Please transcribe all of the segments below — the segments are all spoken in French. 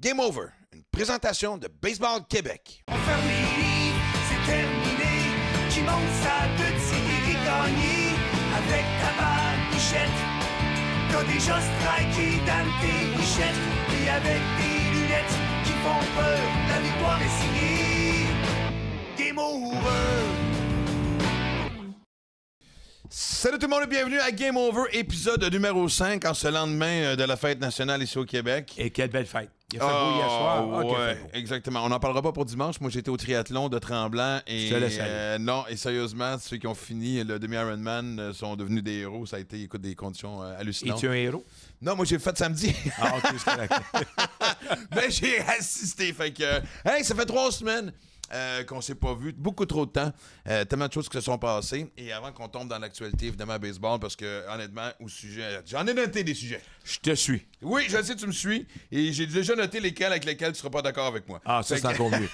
Game Over, une présentation de Baseball Québec. On ferme les livres, c'est terminé. Qui monte sa petite et gagné avec ta balle Bichette. T'as déjà striké dans tes Bichettes. Et avec tes lunettes qui font peur, la victoire est signée. Game Over. Salut tout le monde et bienvenue à Game Over, épisode numéro 5 en ce lendemain de la fête nationale ici au Québec. Et quelle belle fête. Il a fait beau hier soir. Ouais, exactement. On n'en parlera pas pour dimanche. Moi, j'étais au triathlon de Tremblant. Et, je te laisse aller. Non, et sérieusement, ceux qui ont fini le demi-Ironman sont devenus des héros. Ça a été, écoute, des conditions hallucinantes. Es-tu un héros? Non, moi, j'ai fait samedi. Ah, ok, c'est correct. Mais j'ai assisté. Fait que, hey, ça fait 3 semaines. Qu'on s'est pas vu, beaucoup trop de temps, tellement de choses qui se sont passées. Et avant qu'on tombe dans l'actualité, évidemment, baseball, parce que honnêtement, au sujet, j'en ai noté des sujets. Je te suis. Oui, je sais, tu me suis, et j'ai déjà noté lesquels avec lesquels tu seras pas d'accord avec moi. Ah, ça, c'est encore mieux.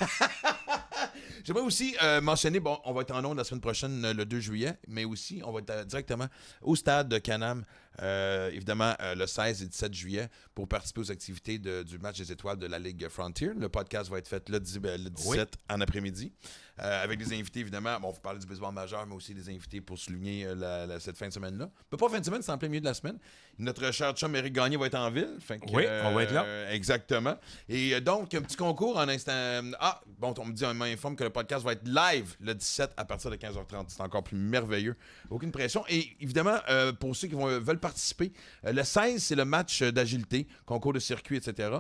J'aimerais aussi mentionner, bon, on va être en ondes la semaine prochaine, le 2 juillet, mais aussi, on va être directement au stade de Can-Am, évidemment, le 16 et 17 juillet, pour participer aux activités du match des étoiles de la Ligue Frontier. Le podcast va être fait le 17 en après-midi, avec des invités, évidemment. Bon, on va parler du baseball majeur, mais aussi des invités pour souligner cette fin de semaine-là. Pas fin de semaine, c'est en plein milieu de la semaine. Notre cher chum Éric Gagné va être en ville. Fait que, oui, on va être là. Exactement. Et donc, un petit concours en instant. Ah, bon, on m'informe que le podcast va être live le 17 à partir de 15h30. C'est encore plus merveilleux. Aucune pression. Et évidemment, pour ceux qui veulent participer, le 16, c'est le match d'agilité, concours de circuit, etc.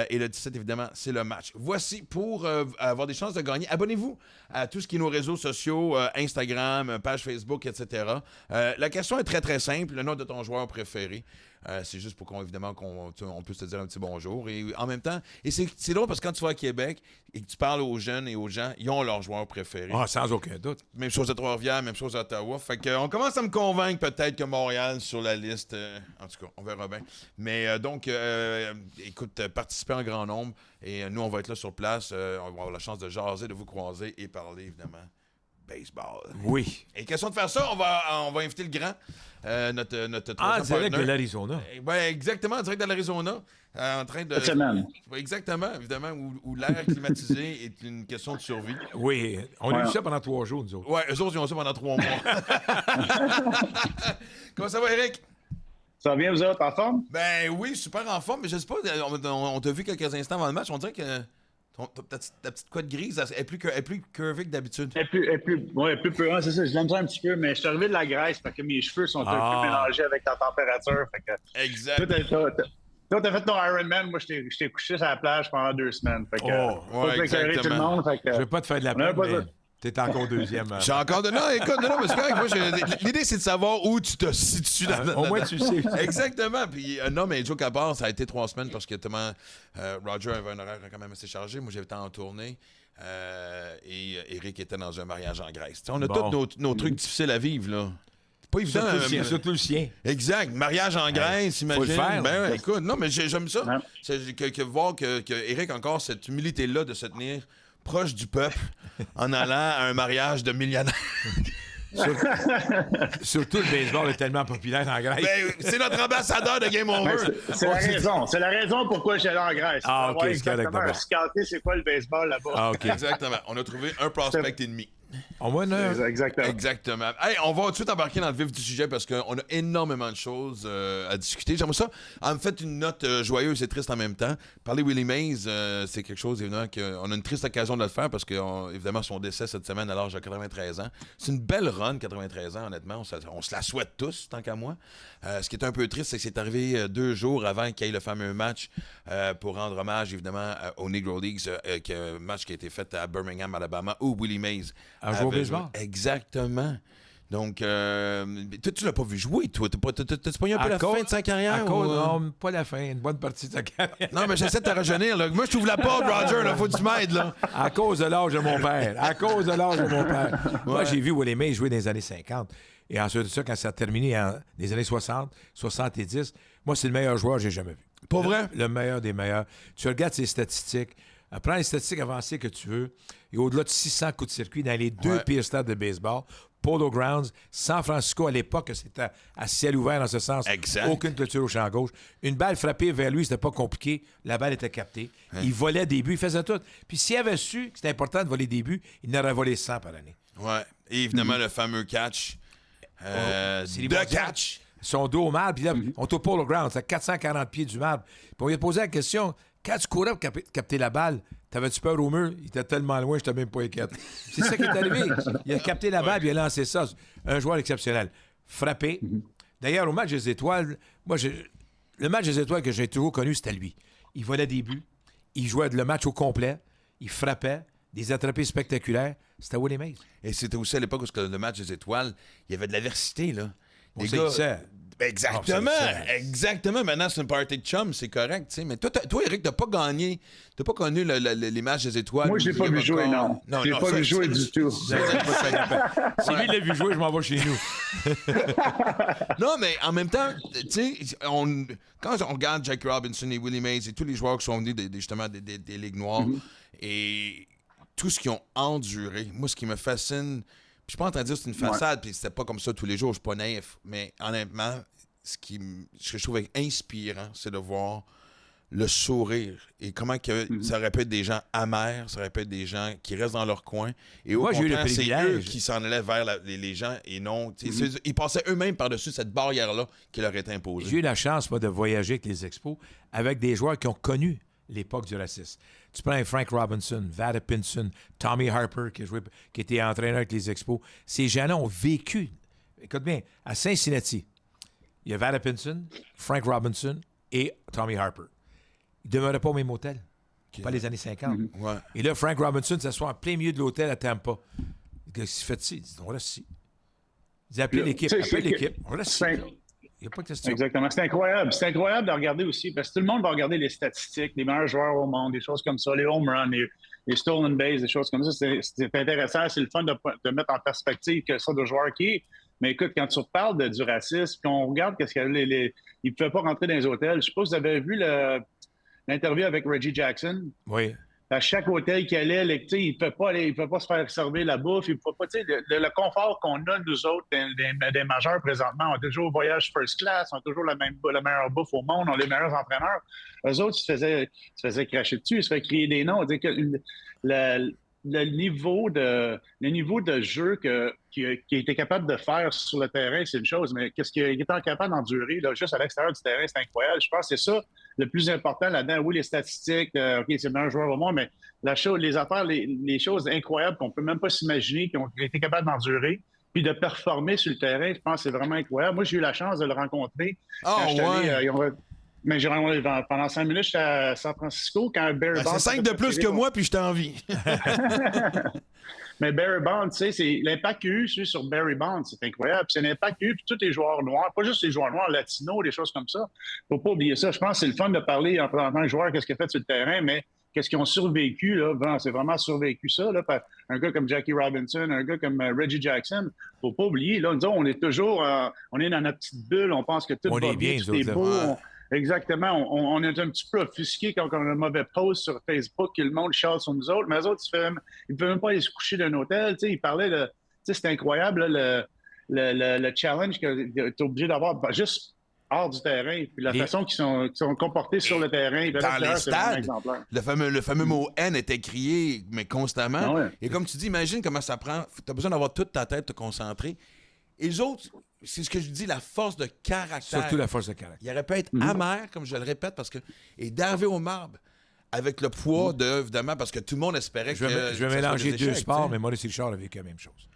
Et le 17, évidemment, c'est le match. Voici, pour avoir des chances de gagner, abonnez-vous à tout ce qui est nos réseaux sociaux, Instagram, page Facebook, etc. La question est très, très simple. Le nom de ton joueur préféré. C'est juste pour qu'on puisse te dire un petit bonjour. Et en même temps, et c'est drôle parce que quand tu vas à Québec et que tu parles aux jeunes et aux gens, ils ont leur joueur préféré. Ah, sans aucun doute. Même chose à Trois-Rivières, même chose à Ottawa. Fait qu'on commence à me convaincre peut-être que Montréal sur la liste. En tout cas, on verra bien. Mais donc, écoute, participez en grand nombre. Et nous, on va être là sur place. On va avoir la chance de jaser, de vous croiser et parler, évidemment, baseball. Oui. Et question de faire ça, on va inviter le grand, notre Ah, direct partner. de l'Arizona. Ouais, exactement, direct de l'Arizona. En train de. Cette semaine. Ouais, exactement, évidemment, où l'air climatisé est une question de survie. Oui, on a eu ça pendant 3 jours, nous autres. Ouais, eux autres, ils ont ça pendant 3 mois. Comment ça va, Eric? Ça va bien, vous autres, en forme? Ben oui, super en forme, mais je sais pas, on t'a vu quelques instants avant le match, on dirait que ta petite couette grise, elle est plus curvée que d'habitude. Elle est plus pure, c'est ça. Je l'aime ça un petit peu, mais je suis arrivé de la Grèce, fait que mes cheveux sont un peu mélangés avec la température. Fait que, exact. Toi, t'as fait ton Ironman, moi, je t'ai couché sur la plage pendant 2 semaines. Fait que, ouais, exactement. tout le monde, fait que, Je veux pas te faire de la peine, mais t'es encore deuxième. J'ai encore de... Non, écoute, non, mais c'est correct. Moi, l'idée, c'est de savoir où tu te situes Au moins, tu sais. Exactement. Puis, non, mais joke à part, ça a été 3 semaines parce que, tellement, Roger avait un horaire quand même assez chargé. Moi, j'étais en tournée. Et Eric était dans un mariage en Grèce. T'sais, on a tous nos trucs difficiles à vivre, là. Pas évident. Surtout le sien. Exact. Mariage en Grèce, imagine. Faut le faire. Ben ouais, écoute, non, mais j'aime ça. Ouais. C'est que voir que Eric a encore cette humilité-là de se tenir proche du peuple en allant à un mariage de millionnaires. Surtout le baseball est tellement populaire en Grèce. Ben, c'est notre ambassadeur de Game Over. c'est la raison. C'est la raison pourquoi je suis allé en Grèce. Ah, ok, Ouais, c'est correct, exactement. d'abord. Scotter, c'est quoi le baseball là-bas? Ah, OK. Exactement. On a trouvé un prospect ennemi. Au moins, Exactement. Exactement. Hey, on va tout de suite embarquer dans le vif du sujet parce qu'on a énormément de choses à discuter. J'aimerais ça. En fait, une note joyeuse et triste en même temps. Parler Willie Mays, c'est quelque chose, évidemment, qu'on a une triste occasion de le faire parce que, évidemment, son décès cette semaine à l'âge de 93 ans. C'est une belle run, 93 ans, honnêtement. On se la souhaite tous, tant qu'à moi. Ce qui est un peu triste, c'est que c'est arrivé 2 jours avant qu'il y ait le fameux match pour rendre hommage, évidemment, aux Negro Leagues, un match qui a été fait à Birmingham, Alabama, où Willie Mays à jouer au baseball. Exactement. Donc, toi, tu l'as pas vu jouer, toi. T'as pas eu un peu la fin de sa carrière? Non, pas la fin. Une bonne partie de sa carrière. Non, mais j'essaie de te rajeunir, là. Moi, je t'ouvre la porte, Roger, là. Faut que tu m'aides, là. À cause de l'âge de mon père. À cause de l'âge de mon père. Moi, j'ai vu Willie Mays jouer dans les années 50. Et ensuite de ça, quand ça a terminé dans les années 60, 70, moi, c'est le meilleur joueur que j'ai jamais vu. Pas vrai? Le meilleur des meilleurs. Tu regardes ses statistiques. Prends les statistiques avancées que tu veux. Et au-delà de 600 coups de circuit dans les 2 pires stades de baseball, Polo Grounds. San Francisco, à l'époque, c'était à ciel ouvert dans ce sens. Exact. Aucune clôture au champ gauche. Une balle frappée vers lui, c'était pas compliqué. La balle était captée. Il volait des buts, il faisait tout. Puis s'il avait su que c'était important de voler des buts, il en aurait volé 100 par année. Ouais. Et évidemment, le fameux catch. C'est les The mondiales. catch. Son dos au marbre, puis là, on est au Polo Ground, c'est à 440 pieds du marbre. Puis on lui a posé la question, quand tu courais pour capter la balle, t'avais-tu peur au mur? Il était tellement loin, je n'étais même pas inquiète. C'est ça qui est arrivé. Il a capté la balle, puis il a lancé ça. Un joueur exceptionnel. Frappé. D'ailleurs, au match des Étoiles, le match des Étoiles que j'ai toujours connu, c'était lui. Il volait des buts, il jouait le match au complet, il frappait, des attrapés spectaculaires. C'était Willie Mays. Et c'était aussi à l'époque où le match des Étoiles, il y avait de l'aversité, là. On Les sait gars- qui c'est. Ben, exactement, exactement. Maintenant, c'est une party de chum, c'est correct, tu sais. Mais toi, Eric, t'as pas gagné. T'as pas connu les matchs des Étoiles. Moi, je l'ai pas vu jouer, non. Je l'ai pas vu jouer du tout. Si lui l'a vu jouer, je m'en vais chez nous. Non, mais en même temps, tu sais, quand on regarde Jackie Robinson et Willie Mays et tous les joueurs qui sont venus justement des Ligues noires et tout ce qu'ils ont enduré, moi, ce qui me fascine, puis je suis pas en train de dire que c'est une façade, puis c'était pas comme ça tous les jours, je suis pas naïf, mais honnêtement, ce que je trouve inspirant, c'est de voir le sourire et comment que ça aurait pu être des gens amers, ça aurait pu être des gens qui restent dans leur coin. Et au Moi, j'ai eu le contraire, c'est eux privilège. qui s'en allaient vers les gens et non. Ils passaient eux-mêmes par-dessus cette barrière-là qui leur était imposée. J'ai eu la chance, moi, de voyager avec les Expos avec des joueurs qui ont connu l'époque du racisme. Tu prends un Frank Robinson, Vada Pinson, Tommy Harper, qui était entraîneur avec les Expos. Ces gens-là ont vécu. Écoute bien, à Cincinnati, il y a Vada Pinson, Frank Robinson et Tommy Harper. Ils ne demeuraient pas au même hôtel. Pas les années 50. Ouais. Et là, Frank Robinson s'assoit en plein milieu de l'hôtel à Tampa. Qu'est-ce qu'il fait ici? Il dit, on reste ici. Il dit, appelez l'équipe. Tu sais, Appelez c'est l'équipe. On reste ici. c'est- Il n'y a pas de question. Exactement. C'est incroyable. C'est incroyable de regarder aussi, parce que tout le monde va regarder les statistiques, les meilleurs joueurs au monde, des choses comme ça, les home runs, les stolen bases, des choses comme ça. C'est intéressant. C'est le fun de mettre en perspective que ça de joueur qui est. Mais écoute, quand tu reparles du racisme, qu'on regarde qu'est-ce qu'il y a, ils ne pouvaient pas rentrer dans les hôtels. Je ne sais pas si vous avez vu l'interview avec Reggie Jackson. Oui. À chaque hôtel qu'il allait, il ne peut pas se faire servir la bouffe. Il peut pas, le confort qu'on a, nous autres, des majeurs présentement, on a toujours voyage first class, on a toujours la meilleure bouffe au monde, on a les meilleurs entraîneurs. Eux autres, ils se faisaient cracher dessus, ils se faisaient crier des noms. Le niveau de jeu qu'il était capable de faire sur le terrain, c'est une chose, mais qu'est-ce qu'il était capable d'endurer là, juste à l'extérieur du terrain, c'est incroyable. Je pense que c'est ça le plus important là-dedans. Oui, les statistiques, OK, c'est le meilleur joueur au monde, mais les affaires, les choses incroyables qu'on ne peut même pas s'imaginer, qu'ils ont été capables d'endurer, puis de performer sur le terrain, je pense que c'est vraiment incroyable. Moi, j'ai eu la chance de le rencontrer. Quand j'étais allé, mais j'ai rencontré pendant 5 minutes, j'étais à San Francisco quand Barry Bonds. C'est 5 de plus que moi, puis je t'ai envie. Mais Barry Bonds, tu sais, c'est l'impact qu'il y a eu sur Barry Bonds, c'est incroyable. C'est l'impact qu'il y a eu sur tous les joueurs noirs, pas juste les joueurs noirs, latinos, des choses comme ça. Faut pas oublier ça. Je pense que c'est le fun de parler en tant que joueur, qu'est-ce qu'il a fait sur le terrain, mais qu'est-ce qu'ils ont survécu, là. Bon, c'est vraiment survécu ça, là. Un gars comme Jackie Robinson, un gars comme Reggie Jackson. Faut pas oublier, là. Disons, on est toujours, on est dans notre petite bulle, on pense que tout va bien, tout est beau. Exactement. On est un petit peu offusqué quand on a un mauvais post sur Facebook que le monde chiale sur nous autres. Mais eux autres, ils ne peuvent même pas aller se coucher d'un hôtel. Tu sais, ils parlaient de... Tu sais, c'était incroyable, là, le challenge que tu es obligé d'avoir juste hors du terrain. Puis la façon qu'ils sont comportés sur le terrain. Dans les stades, le fameux mot « haine » était crié, mais constamment. Ah ouais. Et comme tu dis, imagine comment ça prend. Tu as besoin d'avoir toute ta tête, te concentrer. Et les autres... C'est ce que je dis, la force de caractère. Surtout la force de caractère. Il aurait pu être amer, comme je le répète, parce que. Et d'arriver au marbre avec le poids de, évidemment, parce que tout le monde espérait que. Je vais mélanger deux sports, mais Maurice Richard a vécu la même chose.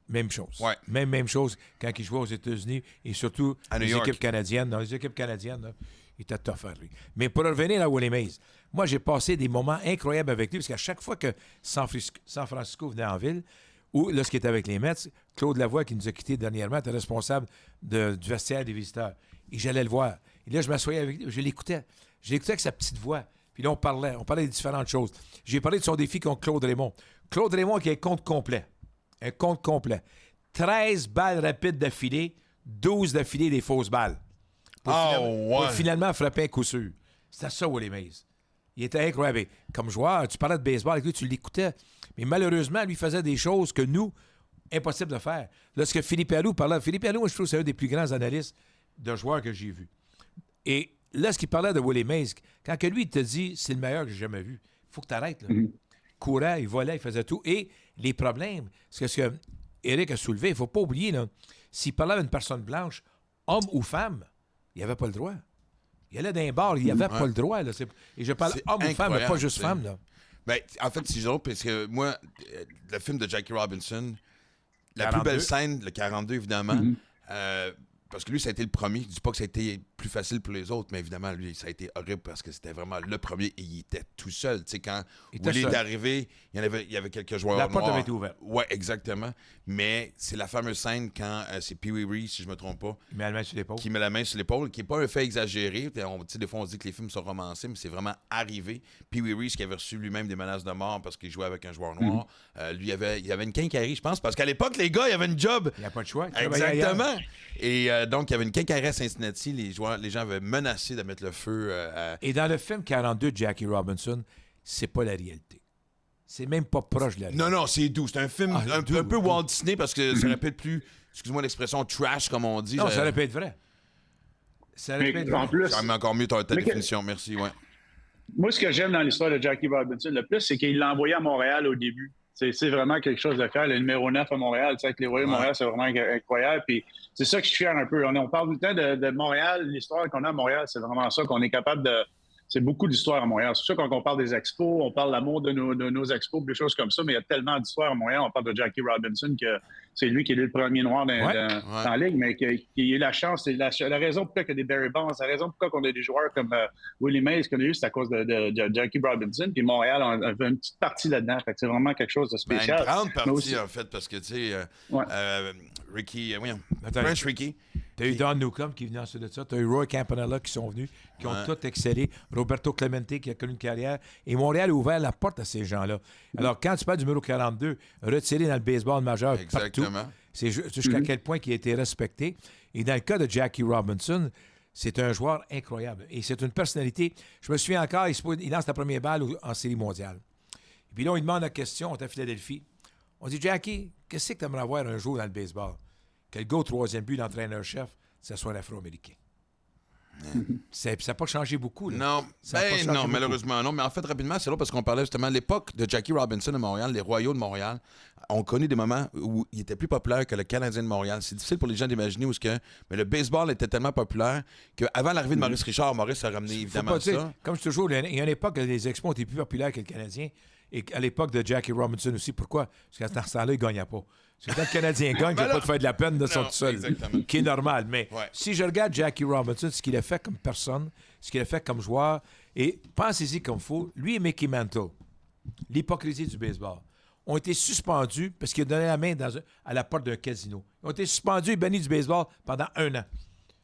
Même chose. Ouais. Même chose quand il jouait aux États-Unis et surtout à New les York. équipes canadiennes. Dans les équipes canadiennes, là, il était tough à lui. Mais pour revenir à Willie Mays, moi, j'ai passé des moments incroyables avec lui parce qu'à chaque fois que San Francisco venait en ville, ou lorsqu'il était avec les Mets, Claude Lavoie, qui nous a quittés dernièrement, était responsable du vestiaire des visiteurs. Et j'allais le voir. Et là, je m'assoyais avec lui, je l'écoutais. Je l'écoutais avec sa petite voix. Puis là, on parlait de différentes choses. J'ai parlé de son défi contre Claude Raymond. Claude Raymond qui a un compte complet. Un compte complet. 13 balles rapides d'affilée, 12 d'affilée des fausses balles. Pour finalement frapper un coup sûr. C'était ça, Willie Mays. Il était incroyable. Et comme joueur, tu parlais de baseball avec lui, tu l'écoutais. Mais malheureusement, lui faisait des choses que nous, Impossible de faire. Lorsque Philippe Allou parlait... Philippe Allou, moi, je trouve que c'est un des plus grands analystes de joueurs que j'ai vu. Et lorsqu'il parlait de Willie Mays, quand que lui, il te dit « c'est le meilleur que j'ai jamais vu », il faut que tu arrêtes. Là. Courait, il volait, il faisait tout. Et les problèmes, c'est ce que Eric a soulevé, il ne faut pas oublier, là, s'il parlait d'une personne blanche, homme ou femme, il n'avait pas le droit. Il allait dans un bar, il n'avait pas le droit. Là. Et je parle homme ou femme, mais pas juste femme. Là. Ben, en fait, c'est drôle parce que moi, le film de Jackie Robinson, la 42. plus belle scène, le 42, évidemment, parce que lui, ça a été le premier. Je dis pas que ça a été plus facile pour les autres, mais évidemment, lui, ça a été horrible parce que c'était vraiment le premier et il était tout seul. Tu sais, quand Willie est arrivé, il y avait quelques joueurs La porte noirs. avait été ouverte. Ouais, exactement. Mais c'est la fameuse scène quand c'est Pee Wee Reese, si je me trompe pas, Il met la main sur l'épaule. qui met la main sur l'épaule, qui n'est pas un fait exagéré. Tu sais, des fois, on se dit que les films sont romancés, mais c'est vraiment arrivé. Pee Wee Reese, qui avait reçu lui-même des menaces de mort parce qu'il jouait avec un joueur noir, lui, il avait une quincaillerie, je pense, parce qu'à l'époque, les gars, il y avait une job. Il n'y a pas de choix. Exactement. Et donc, il y avait une quincaillerie à Cincinnati. Les gens avaient menacé de mettre le feu à... Et dans le film 42 de Jackie Robinson, c'est pas la réalité. C'est même pas proche de la réalité. Non, c'est doux. C'est un film un peu Walt Disney parce que ça répète plus, excuse-moi l'expression, trash, comme on dit. Non, ça aurait pu être vrai. Ça aurait pu être En vrai. plus, Ça met encore mieux ta définition. Merci, ouais. moi, ce que j'aime dans l'histoire de Jackie Robinson le plus, c'est qu'il l'a envoyé à Montréal au début. C'est vraiment quelque chose de faire. Le numéro 9 à Montréal, tu sais, avec les Royaux de Montréal, c'est vraiment incroyable. Puis c'est ça que je suis fier un peu. On parle tout le temps de Montréal. L'histoire qu'on a à Montréal, c'est vraiment ça qu'on est capable de... C'est beaucoup d'histoires à Montréal. C'est sûr quand on parle des expos, on parle de l'amour de nos expos, des choses comme ça, mais il y a tellement d'histoires à Montréal. On parle de Jackie Robinson, que c'est lui qui est le premier noir dans la ligue, mais qui a eu la chance. C'est la raison pourquoi il y a des Barry Bonds, la raison pourquoi on a des joueurs comme Willie Mays qu'on a eu, c'est à cause de Jackie Robinson. Puis Montréal, on a une petite partie là-dedans. Fait que c'est vraiment quelque chose de spécial. Une grande partie, aussi, en fait, parce que, tu sais, Ricky, Attends, French Ricky. T'as eu Don Newcombe qui est venu ensuite de ça. T'as eu Roy Campanella qui sont venus, qui ont tous excellé. Roberto Clemente qui a connu une carrière. Et Montréal a ouvert la porte à ces gens-là. Alors, quand tu parles du numéro 42, retiré dans le baseball majeur partout, c'est jusqu'à quel point il a été respecté. Et dans le cas de Jackie Robinson, c'est un joueur incroyable. Et c'est une personnalité. Je me souviens encore, il lance la première balle en série mondiale. Et puis là, on lui demande la question, on est à Philadelphie. On dit, Jackie, qu'est-ce que tu aimerais avoir un jour dans le baseball? Que le gars au troisième but, l'entraîneur-chef, ce soit un Afro-Américain. Ça n'a pas changé beaucoup. Là. Non, non, malheureusement non. Mais en fait, rapidement, c'est là parce qu'on parlait justement de l'époque de Jackie Robinson à Montréal, les Royaux de Montréal ont connu des moments où il était plus populaire que le Canadien de Montréal. C'est difficile pour les gens d'imaginer mais le baseball était tellement populaire qu'avant l'arrivée de Maurice Richard, Maurice a ramené évidemment ça. Comme je te toujours, il y a une époque où les Expos étaient plus populaires que le Canadien. Et à l'époque de Jackie Robinson aussi. Pourquoi? Parce qu'à ce temps-là, il ne gagnait pas. C'est quand le Canadien gagne, il ne va pas te faire de la peine de son tout seul. Exactement. Qui est normal. Mais si je regarde Jackie Robinson, ce qu'il a fait comme personne, ce qu'il a fait comme joueur, et pensez-y comme il faut, lui et Mickey Mantle, l'hypocrisie du baseball, ont été suspendus parce qu'il a donné la main à la porte d'un casino. Ils ont été suspendus et bannis du baseball pendant 1 an.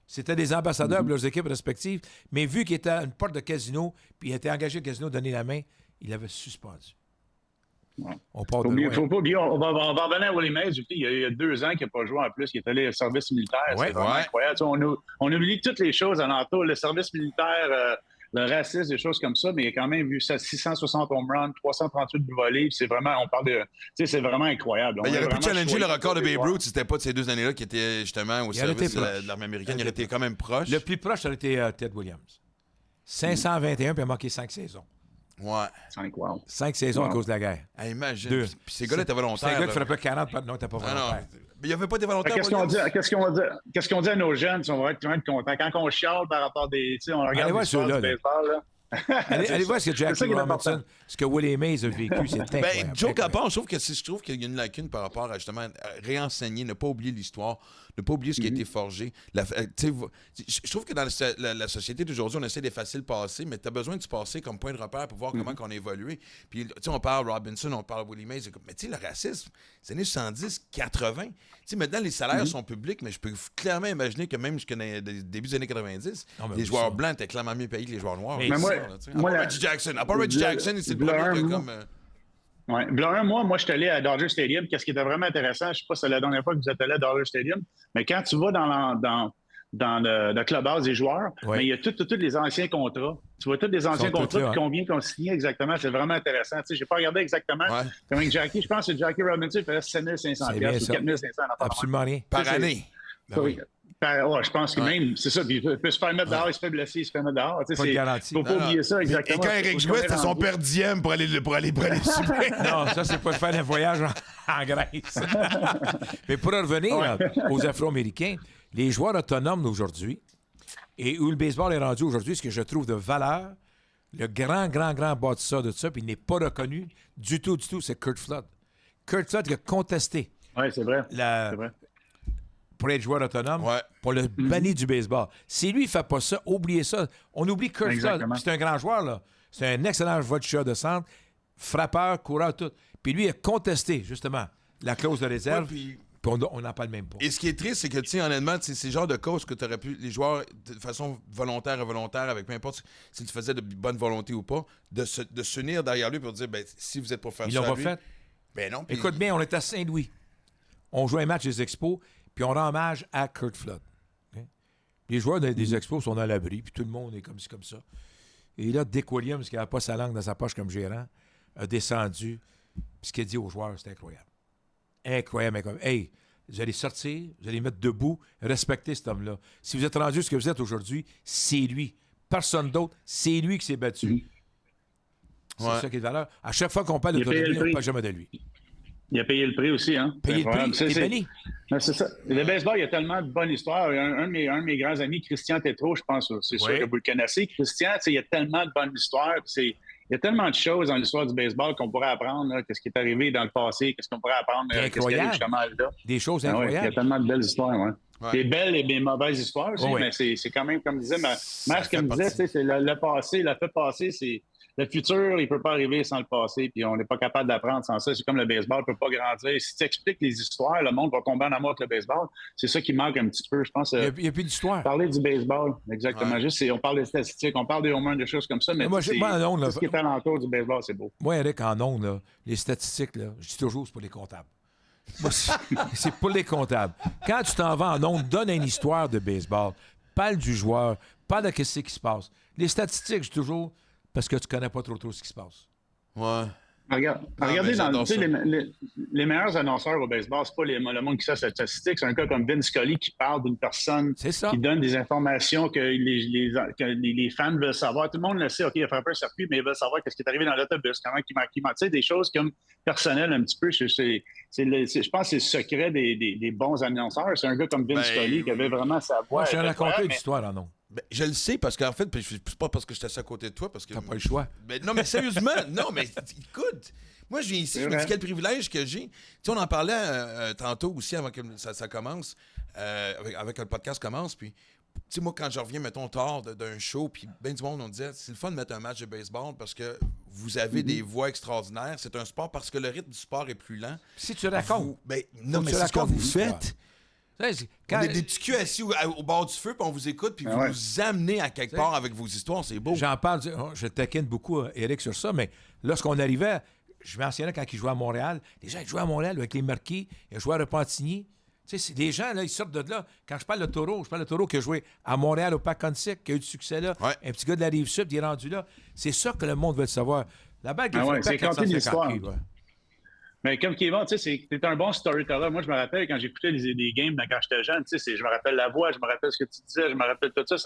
C'était des ambassadeurs de leurs équipes respectives, mais vu qu'il était à une porte de casino, puis il était engagé au casino, donner la main, il l'avait suspendu. Ouais. On part faut pas oublier, on va revenir à Willie Mays. Il y a 2 ans qu'il n'a pas joué en plus. Il est allé au service militaire. C'est vraiment incroyable. On oublie toutes les choses alentour. Le service militaire, le racisme, des choses comme ça, mais il a quand même vu ça 660 home runs, 338 buts volés. C'est vraiment, on parle de. C'est vraiment incroyable. Il aurait pu challenger le record de Babe Ruth si c'était pas de ces 2 années-là qui étaient justement au service de l'armée américaine. Il aurait été quand même proche. Le plus proche, ça aurait été Ted Williams. 521, puis il a manqué 5 saisons. Ouais. 5 saisons à cause de la guerre. Imagine. Puis ces gars-là étaient volontaires. C'est un gars qui ferait pas 40, non, t'es pas volontaire. Mais il n'y avait pas des volontaires. Qu'est-ce qu'on dit à nos jeunes? On va être contents. Quand on chiale par rapport des. On regarde l'histoire du baseball, là. Allez voir ce que Jackie Robinson, ce que Willie Mays a vécu, c'est incroyable. Joe Capon, je trouve qu'il y a une lacune par rapport à justement réenseigner, ne pas oublier l'histoire, ne pas oublier ce qui a été forgé. Je trouve que dans la société d'aujourd'hui, on essaie d'effacer le passé, mais tu as besoin du passé comme point de repère pour voir comment on a évolué. Puis, on parle Robinson, on parle Willie Mays, mais tu sais, le racisme, c'est les années 70, 80. Tu sais, maintenant, les salaires sont publics, mais je peux clairement imaginer que même jusqu'à début des années 90, les joueurs blancs étaient clairement mieux payés que les joueurs noirs. Mais Reggie Jackson. À part Reggie Jackson, c'est le premier comme... Ouais. Moi, je suis allé à Dodger Stadium. Qu'est-ce qui était vraiment intéressant, je ne sais pas si c'est la dernière fois que vous êtes allé à Dodger Stadium, mais quand tu vas dans dans le clubhouse des joueurs, Ouais. mais il y a tous les anciens contrats. Tu vois tous les anciens Sont tous contrats, là, puis hein. combien qu'on signait exactement. C'est vraiment intéressant. Tu sais, j'ai pas regardé exactement. Ouais. Comme avec Jackie, je pense que Jackie Robinson faisait 7500 C'est bien ou ça. 4500 en Absolument rien. Par Ça, c'est- année. Ben oui. Ouais, je pense que Ouais. même, c'est ça. Puis il peut se faire mettre dehors, il se fait blesser, il se fait mettre dehors. Tu sais, Pas de c'est- garantie. Faut pas Non, oublier non. ça, Mais- exactement. Et quand Eric Faut jouait, se c'était son rendu. père diem pour aller souper. Non, ça, c'est pas de faire un voyage en Grèce. Mais pour en revenir aux Afro-Américains, les joueurs autonomes d'aujourd'hui, et où le baseball est rendu aujourd'hui, ce que je trouve de valeur, le grand bâtisseur de ça, puis il n'est pas reconnu du tout, c'est Curt Flood. Curt Flood qui a contesté Oui, c'est vrai. la, C'est vrai. pour être joueur autonome, Ouais. pour le banni du baseball. Si lui, il ne fait pas ça, oubliez ça. On oublie Curt Flood. Exactement. C'est un grand joueur, là. C'est un excellent joueur de centre, frappeur, coureur, tout. Puis lui, il a contesté, justement, la clause de réserve, Ouais, puis- puis on n'en parle même pas. Et ce qui est triste, c'est que, tu sais, honnêtement, c'est le genre de cause que tu aurais pu, les joueurs, de façon volontaire, involontaire, avec peu importe si tu faisais de bonne volonté ou pas, de s'unir derrière lui pour dire, ben, si vous êtes pour faire Ils ça. l'ont à pas lui, fait. Ben non. puis- Écoute bien, on est à Saint-Louis. On joue un match des Expos, puis on rend hommage à Curt Flood. OK? Les joueurs des Expos sont à l'abri, puis tout le monde est comme ci, comme ça. Et là, Dick Williams, qui n'avait pas sa langue dans sa poche comme gérant, a descendu. Puis ce qu'il a dit aux joueurs, c'était incroyable. Incroyable. Hey, vous allez sortir, vous allez mettre debout, respectez cet homme-là. Si vous êtes rendu ce que vous êtes aujourd'hui, c'est lui. Personne d'autre, c'est lui qui s'est battu. C'est Ouais. ça qui est de valeur. À chaque fois qu'on parle Il a payé d'autonomie, le on ne prix. parle jamais de lui. Il a payé le prix aussi, hein? Payer le Incroyable. prix, il est banni. C'est ça. Le baseball, il y a tellement de bonnes histoires. Un de mes grands amis, Christian Tétrault, je pense, c'est sûr Oui. que vous le connaissez. Christian, tu sais, il y a tellement de bonnes histoires. Il y a tellement de choses dans l'histoire du baseball qu'on pourrait apprendre. Qu'est-ce qui est arrivé dans le passé, qu'est-ce qu'on pourrait apprendre, qu'est-ce qui arrive justement là. Des choses Ah ouais, il y a incroyables. tellement de belles histoires, ouais. Ouais. Des belles et des mauvaises histoires aussi, Oh oui. mais c'est quand même, comme disait Ça Marc, fait comme disait, partie. tu sais, c'est le passé, le fait passé, c'est le futur, il ne peut pas arriver sans le passé, puis on n'est pas capable d'apprendre sans ça. C'est comme le baseball ne peut pas grandir. Si tu expliques les histoires, le monde va tomber en amour avec le baseball. C'est ça qui manque un petit peu, je pense. Il n'y a plus d'histoire. Parler du baseball, exactement. Ouais. Juste, on parle des statistiques, on parle des home runs, des choses comme ça, mais Moi, en ondes, là, tout ce qui est alentour du baseball, c'est beau. moi, Eric, en ondes, là, les statistiques, là, je dis toujours, c'est pour les comptables. Moi, c'est pour les comptables. Quand tu t'en vas en ondes, donne une histoire de baseball. Parle du joueur. Parle de ce qui se passe. Les statistiques, je dis toujours, parce que tu connais pas trop ce qui se passe. Ouais. Regardez, mais j'adore tu sais, ça. les meilleurs annonceurs au baseball, c'est pas le monde qui sait cette statistique, c'est un gars comme Vince Scully qui parle d'une personne C'est ça. qui donne des informations que les fans veulent savoir. Tout le monde le sait, OK, il a frappé un circuit, mais ils veulent savoir qu'est-ce qui est arrivé dans l'autobus, comment il m'a, tu sais, des choses comme personnelles un petit peu. Je pense que c'est le secret des bons annonceurs. C'est un gars comme Vince Ben, Scully qui avait vraiment sa voix. Moi, je t'ai raconté incroyable, une histoire en ondes. Ben, je le sais parce qu'en fait, puis c'est pas parce que j'étais assis à côté de toi, parce que. T'as pas le choix. Ben, non, mais sérieusement, non, mais écoute, moi, je viens ici, C'est je me vrai. dis quel privilège que j'ai. Tu sais, on en parlait tantôt aussi avant que ça commence, avec que le podcast commence, puis. Tu sais, moi, quand je reviens, mettons, tard d'un show, puis ben du monde, on disait, c'est le fun de mettre un match de baseball parce que vous avez des voix extraordinaires. C'est un sport parce que le rythme du sport est plus lent. Si tu racontes. Ben, non, Faut mais que tu c'est ce que racontes vous l'histoire. faites. Tu sais, On quand- est des petits culs assis au bord du feu, puis on vous écoute, puis Ah vous ouais. nous amenez à quelque part avec vos histoires. C'est beau. J'en parle, je taquine beaucoup Eric sur ça, mais lorsqu'on arrivait, je me mentionnais quand il jouait à Montréal, les gens ils jouaient à Montréal avec les Marquis, ils jouaient à Repentigny. Tu sais, des gens, là, ils sortent de là. Quand je parle de Taureau, je parle de Taureau qui a joué à Montréal au Parc Consic, qui a eu du succès là. Ouais. Un petit gars de la Rive-Sud, il est rendu là. C'est ça que le monde veut savoir. La balle qui est Ah ouais, frappée à c'est compter 450 l'histoire. pieds, ouais. Mais comme Kevin, tu sais, t'es un bon storyteller. Moi, je me rappelle quand j'écoutais des games quand j'étais jeune, tu sais, je me rappelle la voix, je me rappelle ce que tu disais, je me rappelle tout ça.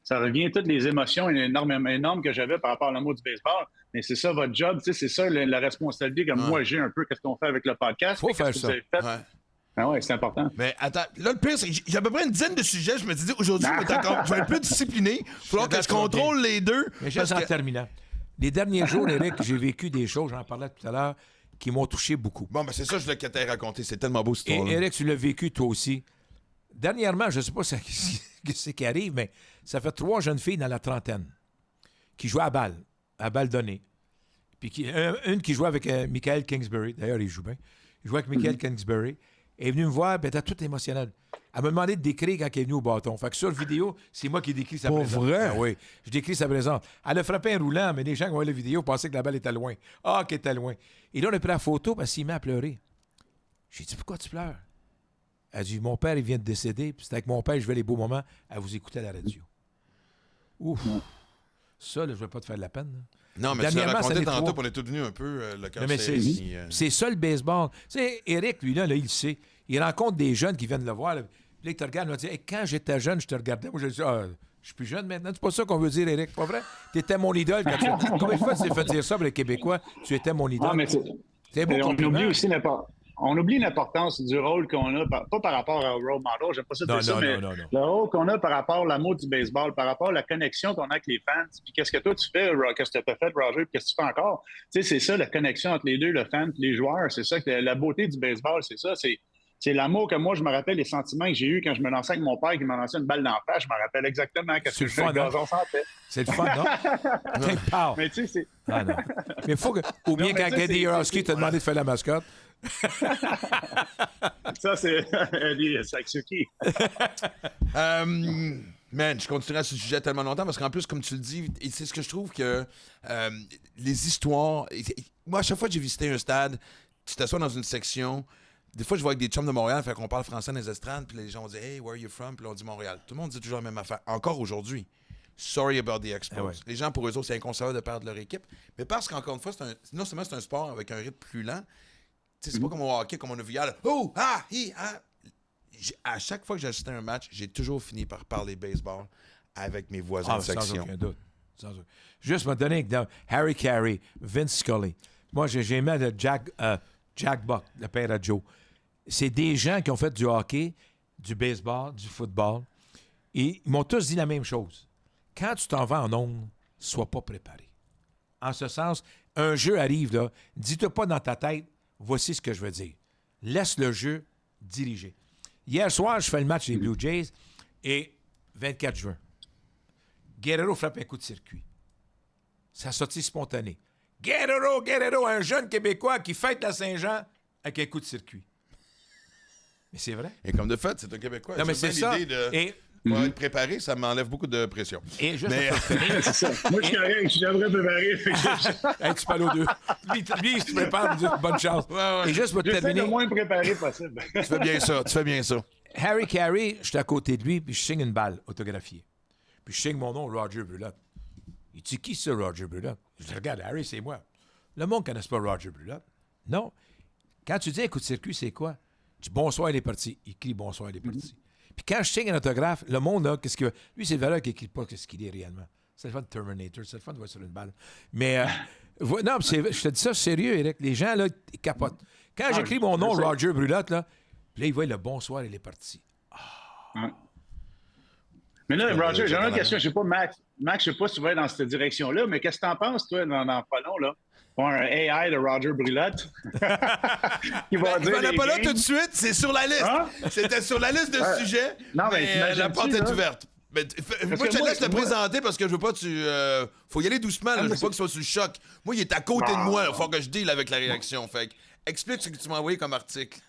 Ça revient toutes les émotions énormes que j'avais par rapport à l'amour du baseball. Mais c'est ça votre job, tu sais, c'est ça la responsabilité que moi j'ai un peu. Qu'est-ce qu'on fait avec le podcast? Faut Qu'est-ce faire que ça. vous avez fait? Ouais. Ah ouais, c'est important. Mais attends, là, le pire, c'est que j'ai à peu près une dizaine de sujets. Je me disais, aujourd'hui, je vais être plus discipliné. Il va falloir que je contrôle les deux. Mais parce juste en que- terminant. Les derniers jours, Eric, j'ai vécu des choses, j'en parlais tout à l'heure, qui m'ont touché beaucoup. Bon, ben c'est ça, je voulais que t'aies raconté. C'est tellement beau, cette Et histoire-là. Eric, tu l'as vécu toi aussi. Dernièrement, je ne sais pas ce qui arrive, mais ça fait 3 jeunes filles dans la trentaine qui jouaient à balle donnée. Puis une qui jouait avec Michael Kingsbury. D'ailleurs, il joue bien. Il jouait avec Michael Kingsbury. Elle est venue me voir, puis elle était toute émotionnelle. Elle m'a demandé de décrire quand elle est venue au bâton. Fait que sur vidéo, c'est moi qui décris sa Pour présence. vrai? Ah oui, je décris sa présence. Elle a frappé un roulant, mais les gens qui voyaient la vidéo pensaient que la balle était loin. Ah, qu'elle était loin. Et là, on a pris la photo parce qu'il m'a à pleurer. J'ai dit, pourquoi tu pleures? Elle dit, mon père, il vient de décéder, puis c'est avec mon père, je vais les beaux moments à vous écouter à la radio. Ouf! Ça, là, je ne vais pas te faire de la peine. Là. Non, mais tu l'as Dernièrement, raconté ça tantôt, n'est puis on est tous venus un peu le cœur Non, mais serré. c'est ça le baseball. Tu sais, Eric, lui, là, il le sait. Il rencontre des jeunes qui viennent le voir. Là, puis là il te regarde, il va dire hey, quand j'étais jeune, je te regardais. Moi, je dis je suis plus jeune maintenant. C'est pas ça qu'on veut dire, Eric. Pas vrai? Tu étais mon idole quand tu étais. Combien de fois tu t'es fait dire ça pour les Québécois? Tu étais mon idole. Ah, mais c'est un beau on compliment. oublie aussi on oublie l'importance du rôle qu'on a, pas par rapport au role model, j'aime pas ça dire ça, mais le rôle qu'on a par rapport à l'amour du baseball, par rapport à la connexion qu'on a avec les fans, puis qu'est-ce que toi tu fais, qu'est-ce que tu as fait, Roger, puis qu'est-ce que tu fais encore. Tu sais, c'est ça, la connexion entre les deux, le fan et les joueurs, c'est ça, la beauté du baseball, c'est ça, c'est l'amour que moi, je me rappelle, les sentiments que j'ai eus quand je me lançais avec mon père qui m'a lancé une balle dans la face, je me rappelle exactement qu'est-ce que je fais, le gazon sentait. C'est le fun, non? Mais tu sais, c'est... Ah non. Mais il faut que... Ou bien quand Eddie Yorowski t'a demandé de faire la mascotte. Ça, c'est Eddie Saksuki. Man, je continuerai à ce sujet tellement longtemps parce qu'en plus, comme tu le dis, et c'est ce que je trouve que les histoires... Moi, à chaque fois que j'ai visité un stade, tu t'assois dans une section... Des fois, je vois avec des chums de Montréal, fait qu'on parle français dans les estrades, puis les gens vont dire « Hey, where are you from? » Puis là, on dit Montréal. Tout le monde dit toujours la même affaire. Encore aujourd'hui. Sorry about the Expos. Ouais. Les gens, pour eux autres, c'est inconcevable de perdre leur équipe. Mais parce qu'encore une fois, non seulement c'est un sport avec un rythme plus lent, c'est pas comme au hockey, comme on a vu hier. Là, oh, ah, hi, ah. À chaque fois que j'ai assisté à un match, j'ai toujours fini par parler baseball avec mes voisins de section. Sans aucun doute. Juste me donner un exemple. Harry Carey, Vince Scully. Moi, j'ai aimé Jack Buck, le père à Joe. C'est des gens qui ont fait du hockey, du baseball, du football. Et ils m'ont tous dit la même chose. Quand tu t'en vas en ondes, sois pas préparé. En ce sens, un jeu arrive, là, dis-toi pas dans ta tête, voici ce que je veux dire. Laisse le jeu diriger. Hier soir, je fais le match des Blue Jays et 24 juin. Guerrero frappe un coup de circuit. Ça a sorti spontané. Guerrero, un jeune Québécois qui fête la Saint-Jean avec un coup de circuit. Mais c'est vrai. Et comme de fait, c'est un Québécois. Non, mais c'est ça. L'idée de pour être préparé, ça m'enlève beaucoup de pression. Et juste Mais... c'est ça. Moi, je suis correct, je suis jamais préparé. Hey, tu parles aux deux. Lui, il se prépare, bonne chance. Ouais. Et juste pour J'essaie terminer. le moins préparé possible. Tu fais bien ça. Harry Carey, je suis à côté de lui, puis je signe une balle autographiée. Puis je signe mon nom, Roger Brulotte. Il dit, qui c'est Roger Brulotte? Je dis, regarde, Harry, c'est moi. Le monde ne connaît pas Roger Brulotte. Non. Quand tu dis un coup de circuit, c'est quoi? Tu dis, bonsoir, il est parti. Il crie, bonsoir, il est parti. Puis quand je signe un autographe, le monde, là, qu'est-ce que... Lui, c'est le valeur qui n'écrit pas ce qu'il est réellement. C'est le fun de Terminator, c'est le fun de voir sur une balle. Mais, non, je te dis ça sérieux, Eric. Les gens, là, ils capotent. Quand j'écris mon nom, Roger Brulotte, là, puis là, ils voient le bonsoir, il est parti. Mais là, Roger, j'ai une autre question. Je sais pas, Max, je sais pas si tu vas dans cette direction-là, mais qu'est-ce que tu en penses, toi, dans pas long, là? Pour un AI de Roger Brulotte. Qui va dire. Il n'en a pas là tout de suite, c'est sur la liste. Hein? C'était sur la liste de sujets. Non, mais la porte est ouverte. Mais, moi, je te laisse te présenter parce que je veux pas faut y aller doucement, là, je veux pas que ce soit sur le choc. Moi, il est à côté de moi, il faut que je deal avec la réaction. Fait explique ce que tu m'as envoyé comme article.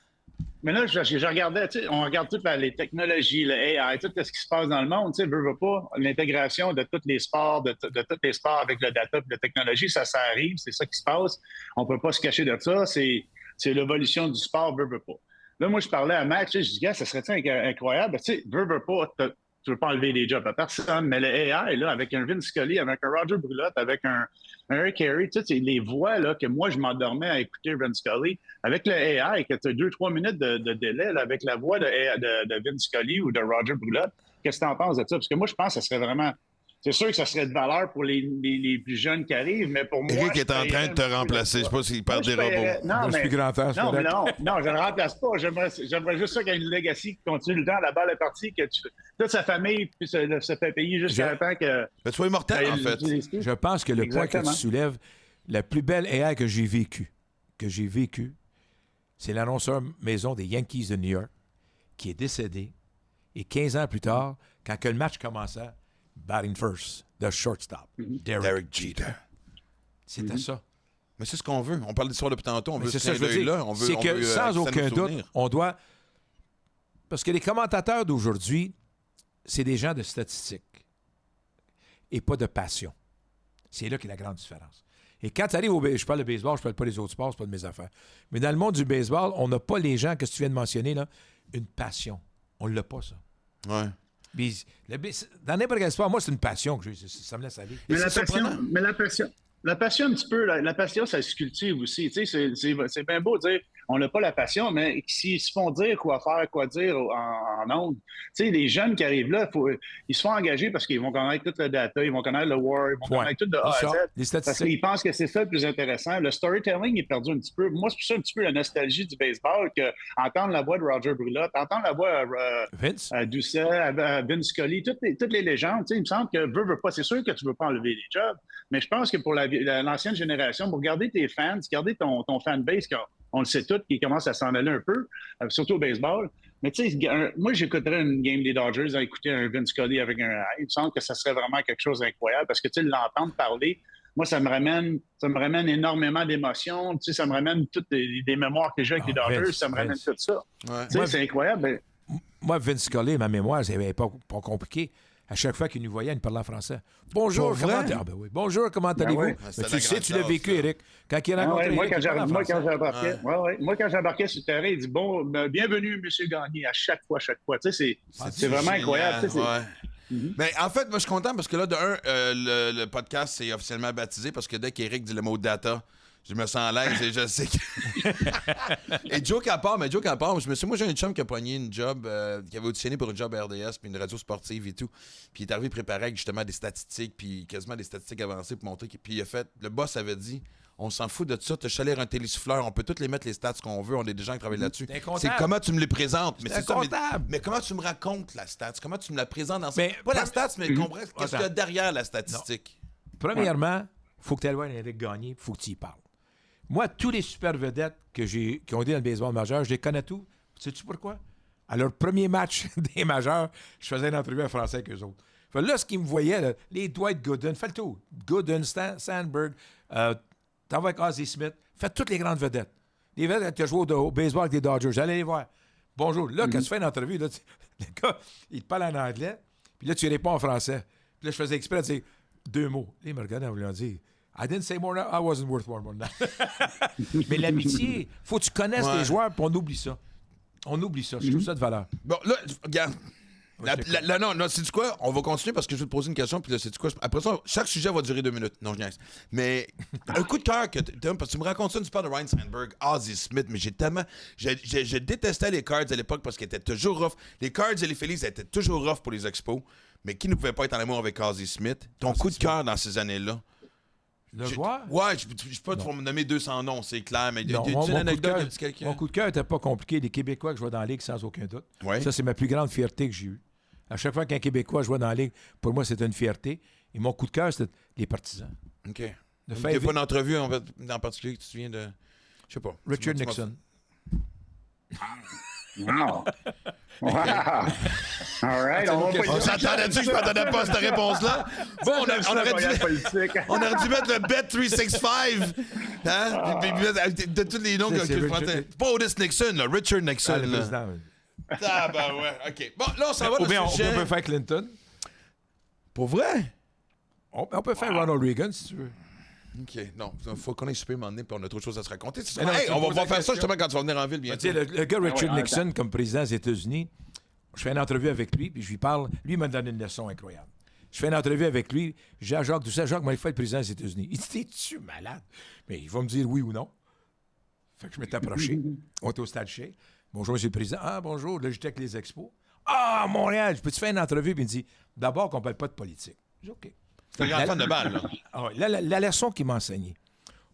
Mais là, je regardais, tu sais, on regarde toutes les technologies, le AI, tout ce qui se passe dans le monde, tu sais, veut pas, l'intégration de tous les sports, de tous les sports avec le data et la technologie, ça arrive, c'est ça qui se passe. On peut pas se cacher de ça, c'est l'évolution du sport, veut pas. Là, moi, je parlais à Max, je dis, gars, ça serait incroyable, tu sais, veut pas, tu veux pas enlever les jobs à personne, mais le AI, là, avec un Vince Scully, avec un Roger Brulotte, avec un Harry Carey, tu sais, les voix là, que moi, je m'endormais à écouter Vince Scully, avec le AI, que tu as 2-3 minutes de délai, là, avec la voix de Vince Scully ou de Roger Brulotte, qu'est-ce que tu en penses de ça? Parce que moi, je pense que ça serait vraiment... C'est sûr que ça serait de valeur pour les plus jeunes qui arrivent, mais pour moi... Eric est en train de te remplacer. Je sais pas s'il parle des robots. Non, je suis plus grand temps, non, je ne le remplace pas. J'aimerais juste ça qu'il y ait une legacy qui continue le temps. La balle est partie, que toute sa famille se fait payer jusqu'à le temps que... Mais tu sois immortel, en fait. Je pense que le Exactement. point que tu soulèves, la plus belle AI que j'ai vécue, c'est l'annonceur maison des Yankees de New York qui est décédé. Et 15 ans plus tard, quand que le match commençait, batting first, the shortstop, Derek Jeter. C'était ça. Mais c'est ce qu'on veut. On parle d'histoire depuis tantôt. On veut C'est ce ça que je veux clin dire. d'œil-là. C'est que sans aucun doute, on doit... Parce que les commentateurs d'aujourd'hui, c'est des gens de statistiques et pas de passion. C'est là qu'est la grande différence. Et quand tu arrives je parle de baseball, je parle pas des autres sports, c'est pas de mes affaires. Mais dans le monde du baseball, on n'a pas les gens que tu viens de mentionner, là, une passion. On l'a pas, ça. Ouais. Puis, dans n'importe quel sport, moi, c'est une passion que j'ai. Ça me laisse aller. Mais la c'est surprenant. passion, la passion, un petit peu, la passion, ça se cultive aussi. Tu sais, c'est bien beau de dire on n'a pas la passion, mais s'ils se font dire quoi faire, quoi dire en ondes, tu sais, les jeunes qui arrivent là, ils se font engager parce qu'ils vont connaître toute le data, ils vont connaître le War, ils vont connaître tout de A à Z. Les Parce statistiques. qu'ils pensent que c'est ça le plus intéressant. Le storytelling est perdu un petit peu. Moi, c'est pour ça un petit peu la nostalgie du baseball, que entendre la voix de Roger Brulotte, entendre la voix Vince? à Doucet, à Vince Scully, toutes les légendes, tu sais, il me semble que veut pas. C'est sûr que tu ne veux pas enlever les jobs, mais je pense que pour l'ancienne génération, pour garder tes fans, garder ton fanbase, on le sait tous, qui commence à s'en aller un peu, surtout au baseball. Mais tu sais, moi, j'écouterais une game des Dodgers à écouter un Vince Scully avec un il me semble que ça serait vraiment quelque chose d'incroyable parce que tu sais, l'entendre parler, moi, ça me ramène énormément d'émotions. Tu sais, ça me ramène toutes des mémoires que j'ai avec les Dodgers, Vince, ça me ramène tout ça. Ouais. Tu sais, c'est incroyable. Moi, Vince Scully, ma mémoire, c'est pas compliqué. À chaque fois qu'il nous voyait, il nous parlait en français. Bonjour, Pour comment vrai? Ah, ben oui. Bonjour, comment allez-vous? oui. Mais C'était tu la le sais, grande tu l'as classe, vécu, ça. Eric. Quand il Ah rencontrait ouais, moi, Eric, quand il parlait en moi, français. quand j'embarquais sur le terrain, il dit bon, bienvenue, M. Gagné, à chaque fois. Tu sais, c'est vraiment génial, incroyable. Tu sais, ouais. Mais en fait, moi, je suis content parce que là, de un, le podcast c'est officiellement baptisé parce que dès qu'Éric dit le mot data, je me sens à l'aise et je sais que. Et joke à part, moi, j'ai un chum qui a pogné une job, qui avait auditionné pour une job à RDS, puis une radio sportive et tout. Puis il est arrivé préparé avec justement des statistiques, puis quasiment des statistiques avancées pour montrer. Puis il a fait, le boss avait dit, on s'en fout de ça, t'as chaleur un télésouffleur, on peut toutes les mettre les stats qu'on veut, on est des gens qui travaillent là-dessus. C'est un comptable. C'est comment tu me les présentes. C'est un comptable. Mais comment tu me racontes la stats, comment tu me la présentes dans Mais- pas la stats, mais comprends qu'est-ce qu'il y a Attends. derrière la statistique. Premièrement, il faut que tu ailles voir Eric Gagné, il faut que tu y parles. Moi, tous les super vedettes qui ont été dans le baseball majeur, je les connais tous. Sais-tu pourquoi? À leur premier match des majeurs, je faisais une entrevue en français avec eux autres. Fait là, ce qu'ils me voyaient, là, les Dwight Gooden, fais le tour. Gooden, Sandberg, t'en vas avec Ozzie Smith, fais toutes les grandes vedettes. Les vedettes qui ont joué au baseball avec les Dodgers, j'allais les voir. Bonjour. Là, quand tu fais une entrevue, là, le gars, il te parle en anglais, puis là, tu réponds en français. Puis là, je faisais exprès de dire 2 mots. Là, il me regardait, on lui a dit I didn't say more than I wasn't worth more than that. Mais l'amitié, faut que tu connaisses Ouais. les joueurs, puis on oublie ça. On oublie ça. Je trouve ça de valeur. Bon, là, regarde. Non, sais-tu quoi? On va continuer parce que je vais te poser une question, puis là, sais-tu quoi? Après ça, chaque sujet va durer 2 minutes. Non, je niaise. Mais un coup de cœur que parce que tu me racontes ça du sport de Ryan Sandberg, Ozzie Smith, mais j'ai tellement. Je détestais les Cards à l'époque parce qu'ils étaient toujours rough. Les Cards et les Phillies étaient toujours rough pour les expos. Mais qui ne pouvait pas être en amour avec Ozzie Smith? Ton coup de cœur dans ces années-là? Le joueur? Ouais, je peux pas me nommer 200 noms, c'est clair, mais Non, y a mon une coup de anecdote cœur- de petit quelqu'un? Mon coup de cœur n'était pas compliqué. Les Québécois que je vois dans la Ligue, sans aucun doute. Ouais. Ça, c'est ma plus grande fierté que j'ai eue. À chaque fois qu'un Québécois jouait dans la Ligue, pour moi, c'était une fierté. Et mon coup de cœur, c'était les partisans. OK. Le Il n'y fait a pas d'entrevue en particulier que tu te souviens de. Je sais pas. Richard Tu m'as- Nixon. Wow! Wow! All right, on va pas On s'attendait-tu que je m'attendais pas à cette réponse-là? Bon, on aurait dû mettre le Bet 365. Hein? Puis de tous les noms que C'est je Richard- pensais. Pas Otis Nixon, là. Richard Nixon. Ah, le là. président. Ah, ben ouais, OK. Bon, là, on s'en va Ou bien dans on le sujet. peut faire Clinton. Pour vrai? On peut faire Ronald Reagan, si tu veux. OK, non. Il faut qu'on ait super un moment donné, puis on a trop de choses à se raconter. Mais non, Hey, tu on va poses la faire ça question. justement quand tu vas venir en ville Tu bientôt. sais, le gars Richard ouais, Nixon, comme président des États-Unis, je fais une entrevue avec lui, puis je lui parle. Lui, il m'a donné une leçon incroyable. Je fais une entrevue avec lui. J'ai à Jacques Doucet. Jacques m'a fait le président des États-Unis. Il dit, t'es-tu malade? Mais il va me dire oui ou non. Fait que je m'étais approché. On était au stade Shea. Bonjour, monsieur le président. Ah, bonjour. Là, j'étais avec les expos. Ah, Montréal, je peux-tu faire une entrevue? Puis il me dit, d'abord qu'on ne parle pas de politique. J'ai dit, OK. C'est un grand fan de balle, là. Ah ouais, la leçon qu'il m'a enseignée.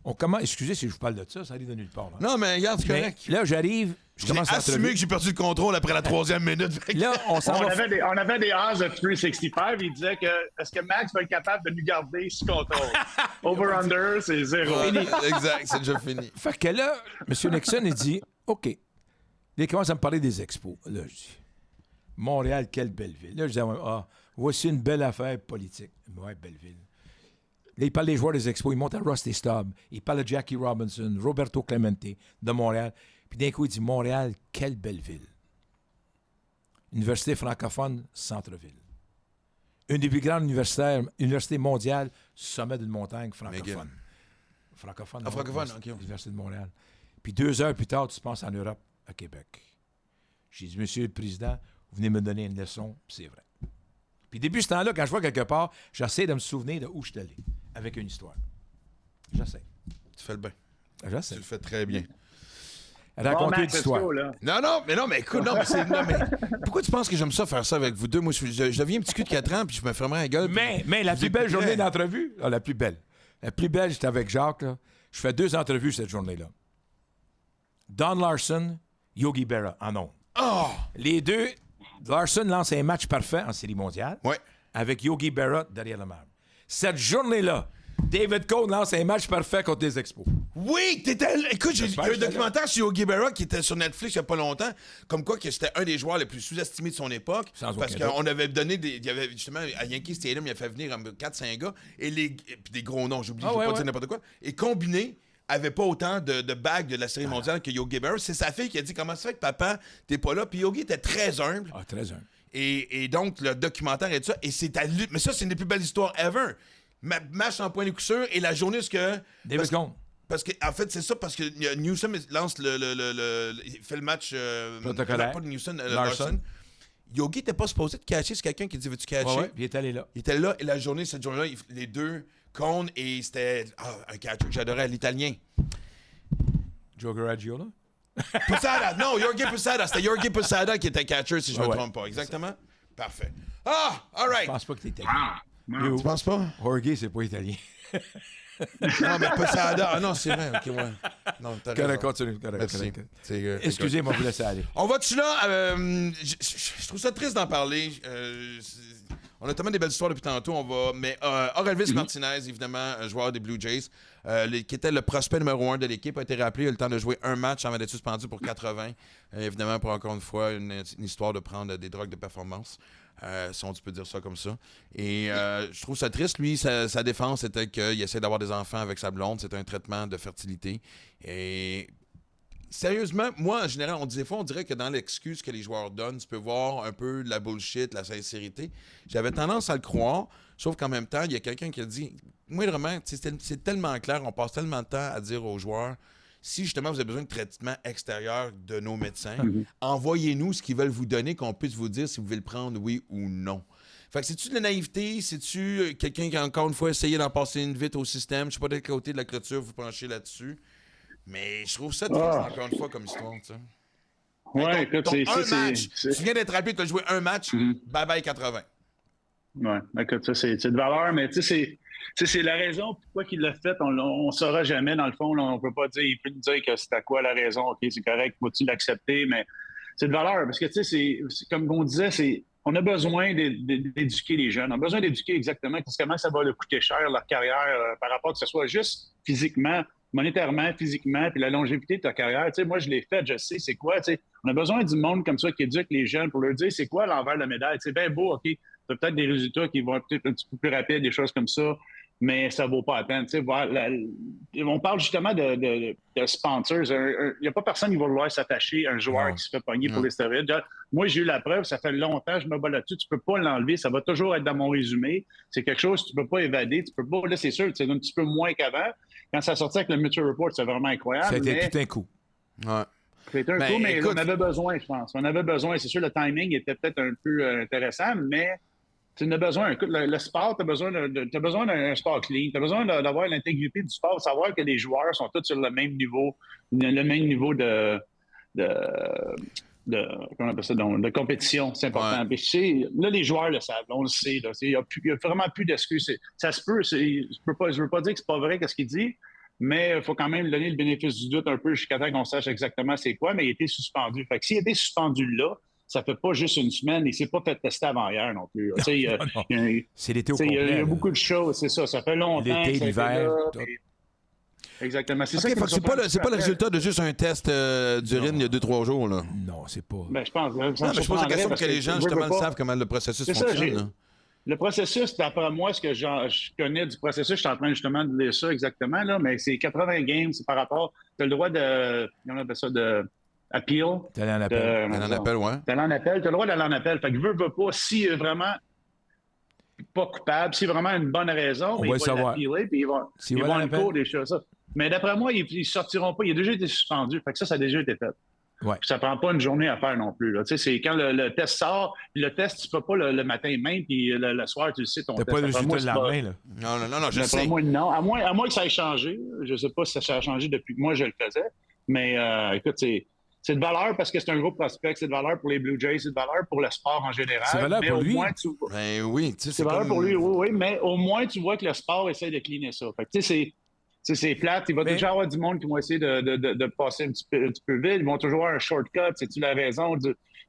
On commence, excusez si je vous parle de ça, ça arrive de nulle part. Là. Non, mais regarde, c'est Mais correct. là, j'arrive, je J'ai commence à assumé que j'ai perdu le contrôle après la 3e minute. Fait que- Là, on s'en On va. avait des odds de 365. Il disait que est-ce que Max va être capable de nous garder sous contrôle? Over-under, c'est 0. Ouais, exact, c'est déjà fini. Fait que là, M. Nixon, il dit OK. Là, il commence à me parler des expos. Là, je dis Montréal, quelle belle ville. Là, je dis ah, voici une belle affaire politique. Ouais, belle ville. Là, il parle des joueurs des expos. Il monte à Rusty Stubb. Il parle de Jackie Robinson, Roberto Clemente de Montréal. Puis d'un coup, il dit Montréal, quelle belle ville. Université francophone, centre-ville. Une des plus grandes universités mondiales, sommet d'une montagne francophone. McGill. Francophone. Ah, non, francophone, Université- OK. Université de Montréal. Puis 2 heures plus tard, tu penses en Europe, à Québec. J'ai dit, Monsieur le Président, vous venez me donner une leçon, puis c'est vrai. Puis depuis ce temps-là, quand je vois quelque part, j'essaie de me souvenir de où je suis allé, avec une histoire. J'essaie. Tu fais le bien. J'essaie. Tu le fais très bien. Raconter Bon, une histoire. là. Non, mais écoute, pourquoi tu penses que j'aime ça faire ça avec vous deux? Moi, je deviens un petit cul de 4 ans, puis je me fermerai la gueule. Mais la plus belle journée d'entrevue, la plus belle, j'étais avec Jacques, là. Je fais 2 entrevues cette journée-là. Don Larson, Yogi Berra, en ondes. Oh! Les deux, Larson lance un match parfait en Série mondiale Ouais. avec Yogi Berra derrière le marbre. Cette journée-là, David Cone lance un match parfait contre les Expos. Oui, t'étais là. Écoute, il y a un j'étais documentaire sur Yogi Berra qui était sur Netflix il n'y a pas longtemps, comme quoi que c'était un des joueurs les plus sous-estimés de son époque. Sans parce aucun doute. qu'on avait donné il y avait justement, à Yankee Stadium, il a fait venir 4-5 gars, et puis des gros noms, j'oublie, je vais pas dire n'importe quoi. Et combiné, avait pas autant de bagues de la Série mondiale que Yogi Berra. C'est sa fille qui a dit, comment ça fait que papa, t'es pas là? Puis Yogi était très humble. Ah, très humble. Et donc, le documentaire et tout ça, et c'est à lui. Mais ça, c'est une des plus belles histoires ever. Match en point de coup sûr, et la journée où ce que. David Cone. Parce que, en fait, c'est ça, parce que Newsom lance il fait le match. Protocolaire. Pas de Newsom, Larson. Larson. Yogi n'était pas supposé de catcher. C'est quelqu'un qui dit, veux-tu catcher? Ouais, puis il est allé là. Il était là, et cette journée-là, les deux, Cone, et c'était un catcher que j'adorais, l'italien. Joe Garagiola. Posada. Non, Jorge Posada. C'était Jorge Posada qui était catcher, si je ne me Ouais. trompe pas. Exactement. Parfait. Ah, all right. Je pense pas que t'es italien. Tu penses pas? Jorge, c'est pas italien. Non, mais Posada. Ah non, c'est vrai. OK, ouais. Non, t'as raison. Continue. Merci. Excusez-moi, vous laissez aller. On va-tu là? Je trouve ça triste d'en parler. On a tellement des belles histoires depuis tantôt. Mais Orelvis Martinez, évidemment, joueur des Blue Jays, qui était le prospect numéro 1 de l'équipe, a été rappelé. Il a eu le temps de jouer un match avant d'être suspendu pour 80. Évidemment, pour encore une fois, une histoire de prendre des drogues de performance. Si on peut dire ça comme ça. Et je trouve ça triste. Lui, sa défense était qu'il essaie d'avoir des enfants avec sa blonde. C'est un traitement de fertilité. Et sérieusement, moi, en général, on dirait que dans l'excuse que les joueurs donnent, tu peux voir un peu de la bullshit, la sincérité. J'avais tendance à le croire, sauf qu'en même temps, il y a quelqu'un qui a dit, moi, vraiment, c'est tellement clair, on passe tellement de temps à dire aux joueurs, si justement vous avez besoin de traitement extérieur de nos médecins, envoyez-nous ce qu'ils veulent vous donner, qu'on puisse vous dire si vous voulez le prendre, oui ou non. Fait que c'est-tu de la naïveté? C'est-tu quelqu'un qui a encore une fois essayé d'en passer une vite au système? Je sais pas de quel côté de la clôture vous penchez là-dessus. Mais je trouve ça triste, encore une fois, comme histoire, tu sais. Ouais, écoute, Tu viens d'être rappelé, tu as joué un match, bye-bye 80. Ouais, écoute, ça, c'est de valeur, mais tu sais, c'est la raison pourquoi il l'a fait. On ne saura jamais, dans le fond. Là, on peut pas dire, il peut nous dire que c'est à quoi la raison. OK, c'est correct, faut-tu l'accepter, mais c'est de valeur. Parce que, tu sais, c'est comme on disait, on a besoin d'éduquer les jeunes. On a besoin d'éduquer exactement comment ça va leur coûter cher, leur carrière, par rapport à que ce soit juste physiquement, monétairement, physiquement, puis la longévité de ta carrière. Tu sais, moi, je l'ai fait, je sais c'est quoi. Tu sais, on a besoin du monde comme ça qui éduque les jeunes pour leur dire c'est quoi l'envers de la médaille. C'est bien beau, OK, tu as peut-être des résultats qui vont être peut-être un petit peu plus rapides, des choses comme ça, mais ça vaut pas la peine. Tu sais, on parle justement de sponsors. Il n'y a pas personne qui va vouloir s'attacher à un joueur qui se fait pogner pour les stéroïdes. Moi, j'ai eu la preuve, ça fait longtemps que je me bats là-dessus. Tu peux pas l'enlever, ça va toujours être dans mon résumé. C'est quelque chose que tu peux pas évader. Tu peux pas, là, c'est sûr, c'est un petit peu moins qu'avant. Quand ça sortait avec le Mutual Report, c'est vraiment incroyable. Ça a été tout un coup. Ouais. C'était un coup, mais écoute, on avait besoin, je pense. On avait besoin. C'est sûr, le timing était peut-être un peu intéressant, mais tu en as besoin. Écoute, le sport, tu as besoin d'un sport clean. Tu as besoin d'avoir l'intégrité du sport, savoir que les joueurs sont tous sur le même niveau comment on appelle ça, de compétition. C'est important. Ouais. Là, les joueurs le savent. On le sait. Il n'y a vraiment plus d'excuses. Ça se peut. Je veux pas dire que c'est pas vrai ce qu'il dit, mais il faut quand même donner le bénéfice du doute un peu jusqu'à temps qu'on sache exactement c'est quoi, mais il a été suspendu. Fait que s'il a été suspendu là, ça fait pas juste une semaine. Il ne s'est pas fait tester avant hier non plus. C'est l'été au complet. Il y a beaucoup de choses, c'est ça. Ça fait longtemps. L'été, l'hiver. Exactement. C'est okay, ça c'est pas le résultat de juste un test d'urine il y a 2-3 jours. Là. Non, c'est pas. Ben, je pense. Je pose la question pour que les gens, justement, savent comment le processus fonctionne. Le processus, d'après moi, ce que je connais du processus, je suis en train justement de lire ça exactement, là, mais c'est 80 games, c'est par rapport. Tu as le droit de. On appelle ça de. Appeal. T'allais en appel. T'allais en appel, ouais. T'allais en appel. T'as le droit d'aller en appel. Fait que veut pas, si vraiment pas coupable, si vraiment une bonne raison, on va le savoir. Puis ils vont en cours des choses. Mais d'après moi, ils sortiront pas. Il a déjà été suspendu. Fait que ça a déjà été fait. Ouais. Puis ça prend pas une journée à faire non plus. Là. Tu sais, c'est quand le test sort, puis le test, tu peux pas le matin même, puis le soir, tu le sais ton T'as test. pas le D'après moi, résultat le c'est lendemain, là. Non, je D'après sais. moi, non. À moins que ça ait changé. Je sais pas si ça a changé depuis que moi, je le faisais. Mais écoute, c'est de valeur parce que c'est un gros prospect. C'est de valeur pour les Blue Jays. C'est de valeur pour le sport en général. C'est valeur mais pour au lui. moins, Ben oui, tu sais, c'est valeur pour lui, oui, mais au moins, tu vois que le sport essaie de cleaner ça. Fait que, tu sais, c'est plate. Il va toujours avoir du monde qui vont essayer de passer un petit peu vite. Ils vont toujours avoir un shortcut. C'est-tu la raison?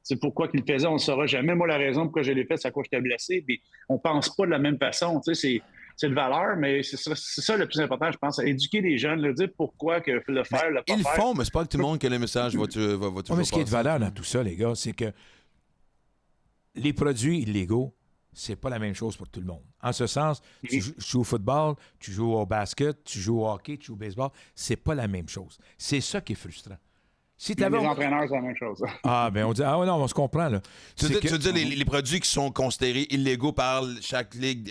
C'est pourquoi qu'ils le faisaient, on ne le saura jamais. Moi, la raison pourquoi je l'ai fait, c'est à quoi j'étais blessé. Puis on ne pense pas de la même façon. Tu sais, c'est de valeur, mais c'est ça le plus important, je pense. Éduquer les jeunes, leur dire pourquoi que le faire, le pas Ils le faire. font, mais c'est pas que tout le monde que le message va toujours Mais ce qui est de passer. valeur dans tout ça, les gars, c'est que les produits illégaux, c'est pas la même chose pour tout le monde. En ce sens, tu joues au football, tu joues au basket, tu joues au hockey, tu joues au baseball, c'est pas la même chose. C'est ça qui est frustrant. Si Les t'avais... entraîneurs, c'est la même chose. Ah, ben on dit, ah non, on se comprend, là. Tu C'est veux que- dire les produits qui sont considérés illégaux par chaque ligue.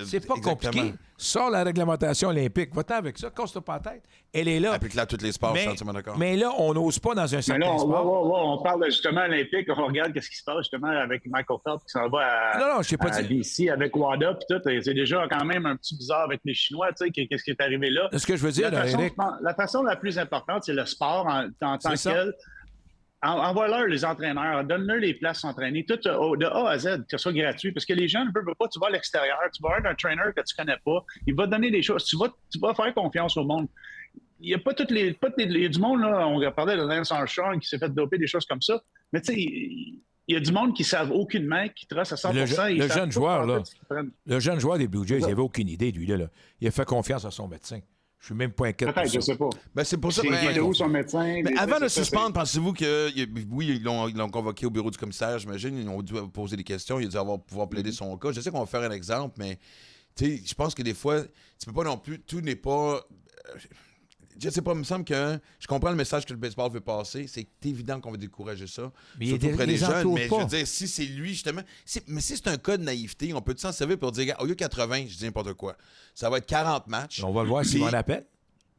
C'est pas exactement. compliqué. Sors la réglementation olympique. Va-t'en avec ça, casse-toi pas la tête. Elle est là. Applique-la à tous les sports, je suis entièrement d'accord. Mais là, on n'ose pas dans un Mais certain là, sport. on parle justement olympique. On regarde ce qui se passe justement avec Michael Phelps qui s'en va Non, je sais pas à dire. BC avec WADA. Puis tout. Et c'est déjà quand même un petit bizarre avec les Chinois. Tu sais, qu'est-ce qui est arrivé là? Ce que je veux dire, là, Eric, La façon la plus importante, c'est le sport en tant C'est que ça. tel. Envoie-leur les entraîneurs, donne-leur les places s'entraîner, tout de A à Z, que ce soit gratuit, parce que les jeunes ne veulent pas, tu vas à l'extérieur, tu vas avoir un trainer que tu connais pas, il va te donner des choses, tu vas faire confiance au monde. Il n'y a pas il y a du monde, là, on parlait de Lance Armstrong qui s'est fait doper, des choses comme ça, mais tu sais, il y a du monde qui ne savent aucunement, qui trace à 100%. Le jeune joueur, là, ce qu'ils prennent. le jeune joueur des Blue Jays, il n'avait aucune idée, lui, là. Il a fait confiance à son médecin. Je suis même pas inquiet pour Peut-être, je ça. sais pas. Ben, c'est pour ça. C'est Ben, de où son médecin? mais avant de c'est- suspendre, pensez-vous que. Oui, ils l'ont convoqué au bureau du commissaire, j'imagine. Ils ont dû poser des questions. Il a dû pouvoir plaider son cas. Je sais qu'on va faire un exemple, mais tu sais, je pense que des fois, tu peux pas non plus. Tout n'est pas. Je sais pas, il me semble que je comprends le message que le baseball veut passer. C'est évident qu'on va décourager ça. Mais surtout il auprès des les jeunes. entoure Mais pas. je veux dire, si c'est lui, justement. Mais si c'est un cas de naïveté, on peut s'en servir pour dire, au lieu de 80, je dis n'importe quoi. Ça va être 40 matchs. On va le voir s'il Puis- va en appel.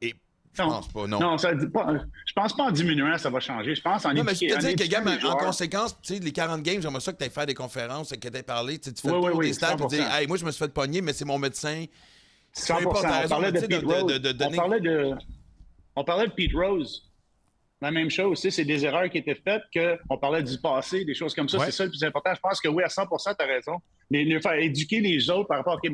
Et je pense pas, non. Non, ça dit pas. Je pense pas en diminuant, ça va changer. Je pense en Non, mais je éduquer- peux te en dire que, éduquant gars, les en joueurs. conséquence, tu sais, les 40 games, j'aimerais ça que tu ailles faire des conférences, que tu aies parlé. Tu fais Oui, le tour oui, des stats et 100%. dire, hey, moi, je me suis fait pogner, mais c'est mon médecin. 100%. Peu importe, t'as On raison, parlait mais de tu sais, Pete Rose. donner- On parlait de Pete Rose. La même chose, tu sais, c'est des erreurs qui étaient faites, on parlait du passé, des choses comme ça. Ouais. C'est ça le plus important. Je pense que oui, à 100%, tu as raison. Faire éduquer les autres par rapport à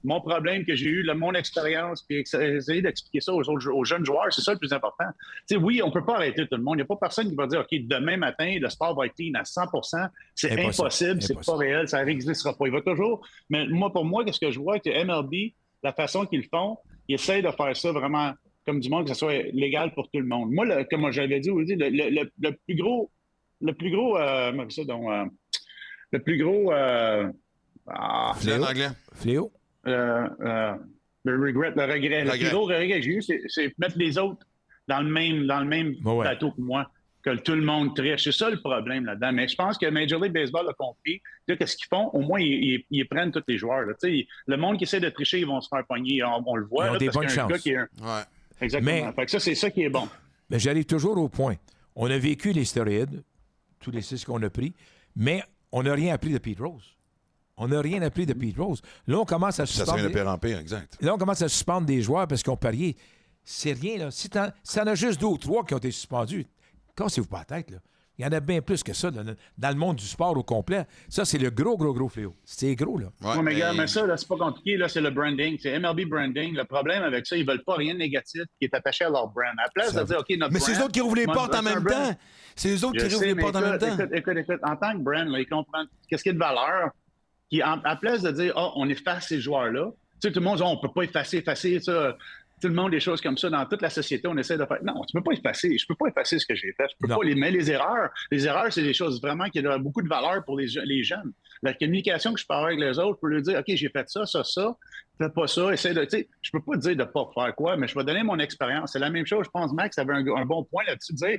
mon problème que j'ai eu, mon expérience, puis essayer d'expliquer ça aux jeunes joueurs, c'est ça le plus important. Tu sais, oui, on ne peut pas arrêter tout le monde. Il n'y a pas personne qui va dire, OK, demain matin, le sport va être clean à 100%. C'est impossible, c'est pas réel, ça n'existera pas. Il va toujours. Mais pour moi, qu'est-ce que je vois, que MLB, la façon qu'ils le font, ils essayent de faire ça vraiment comme du monde, que ce soit légal pour tout le monde. Moi, comme j'avais dit, le plus gros, le plus gros C'est en anglais. Fléau. le regret, le plus gros regret que j'ai eu, c'est mettre les autres dans le même Ouais. bateau que moi, que tout le monde triche. C'est ça le problème là-dedans. Mais je pense que Major League Baseball a compris. Qu'est-ce qu'ils font? Au moins, ils prennent tous les joueurs. Là. Le monde qui essaie de tricher, ils vont se faire pogner. On le voit. Ils ont là, des parce bonnes qu'il y a un chances. gars qui est Ouais. Exactement. Mais- Fait que ça, c'est ça qui est bon. Mais j'arrive toujours au point. On a vécu les stéroïdes, tous les 6 qu'on a pris, mais on n'a rien appris de Pete Rose. On n'a rien appris de Pete Rose. Là, on commence à Ça serait suspendre. le pire en pire, exact. Là, on commence à suspendre des joueurs parce qu'ils ont parié. C'est rien, là. Si t'en as juste 2 ou 3 qui ont été suspendus, cassez-vous pas la tête, là. Il y en a bien plus que ça dans le monde du sport au complet. Ça, c'est le gros fléau. C'est gros, là. Ouais, Oui, mais regarde, mais ça, là, c'est pas compliqué. Là, c'est le branding. C'est MLB branding. Le problème avec ça, ils veulent pas rien de négatif qui est attaché à leur brand. À la place de dire, OK, notre Mais brand... c'est eux autres qui rouvrent les moi, portes en c'est un même brand. temps. C'est eux autres Je qui rouvrent sais, les mais portes en même temps. écoute, en tant que brand, là, ils comprennent qu'est-ce qui est de valeur. À la place de dire, on efface ces joueurs-là, tu sais, tout le monde dit, on peut pas effacer ça. Tout le monde, des choses comme ça, dans toute la société, on essaie de faire. Non, tu peux pas effacer. Je peux pas effacer ce que j'ai fait. Je peux Non. pas mais les erreurs, c'est des choses vraiment qui ont beaucoup de valeur pour les jeunes. La communication que je peux avoir avec les autres, je peux leur dire, OK, j'ai fait ça, fais pas ça, essaie de. Tu sais, je peux pas te dire de pas faire quoi, mais je vais donner mon expérience. C'est la même chose. Je pense, Max avait un bon point là-dessus, de dire,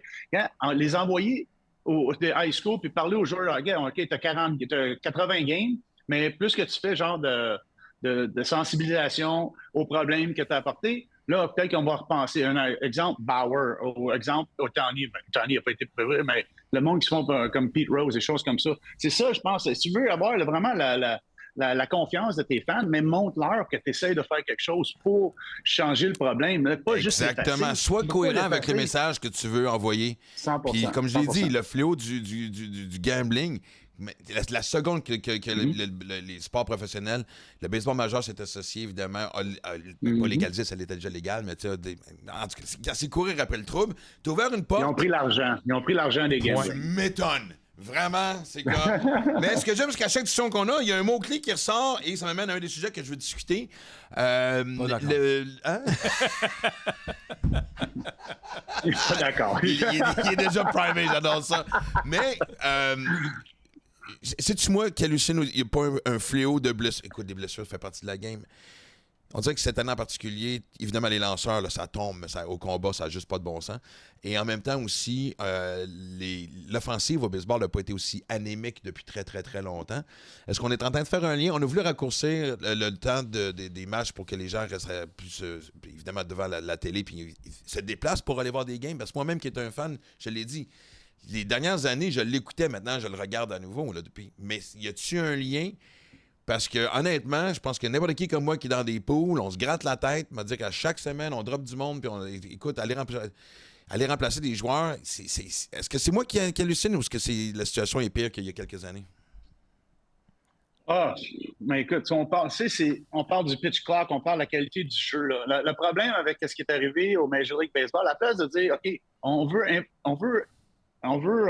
les envoyer au high school puis parler aux joueurs, OK, t'as 80 games, mais plus que tu fais genre de sensibilisation aux problèmes que tu as apportés, Là, peut-être qu'on va repenser. Un exemple, Bauer, ou exemple, Ohtani. Ohtani n'a pas été prévu, mais le monde qui se font comme Pete Rose, des choses comme ça. C'est ça, je pense. Si tu veux avoir vraiment la confiance de tes fans, mais montre-leur que tu essaies de faire quelque chose pour changer le problème. Là, pas juste Exactement. Sois cohérent avec le message que tu veux envoyer. 100%. Puis, comme je l'ai 100%. dit, le fléau du gambling, mais la seconde que les sports professionnels, le baseball majeur s'est associé, évidemment, pas légalisé, ça l'était déjà légal, mais tu sais, en tout cas, c'est courir après le trouble. Tu as ouvert une porte. Ils ont pris l'argent. Ils ont pris l'argent des gamers. Tu m'étonnes. Vraiment, c'est comme... Mais ce que j'aime, c'est qu'à chaque discussion qu'on a, il y a un mot-clé qui ressort et ça m'amène à un des sujets que je veux discuter. Hein? Il est pas d'accord. il est déjà primé, j'adore ça. Mais, sais-tu moi qu'hallucine, il n'y a pas un fléau de blessures. Écoute, des blessures, ça fait partie de la game. On dirait que cette année en particulier, évidemment, les lanceurs, là, ça tombe, mais au combat, ça n'a juste pas de bon sens. Et en même temps aussi, l'offensive au baseball n'a pas été aussi anémique depuis très, très, très longtemps. Est-ce qu'on est en train de faire un lien? On a voulu raccourcir le temps des matchs pour que les gens resteraient plus, évidemment, devant la télé puis ils se déplacent pour aller voir des games. Parce que moi-même, qui est un fan, je l'ai dit, les dernières années, je l'écoutais, maintenant, je le regarde à nouveau. Là, depuis. Mais y a-t-il un lien? Parce que, honnêtement, je pense que n'importe qui comme moi qui est dans des pools, on se gratte la tête, m'a dit qu'à chaque semaine, on drop du monde, puis écoute, aller remplacer des joueurs, est-ce que c'est moi qui hallucine ou est-ce que la situation est pire qu'il y a quelques années? Ah, mais écoute, on parle du pitch clock, on parle de la qualité du jeu. Là. Le problème avec ce qui est arrivé au Major League Baseball, à la place de dire, OK, on veut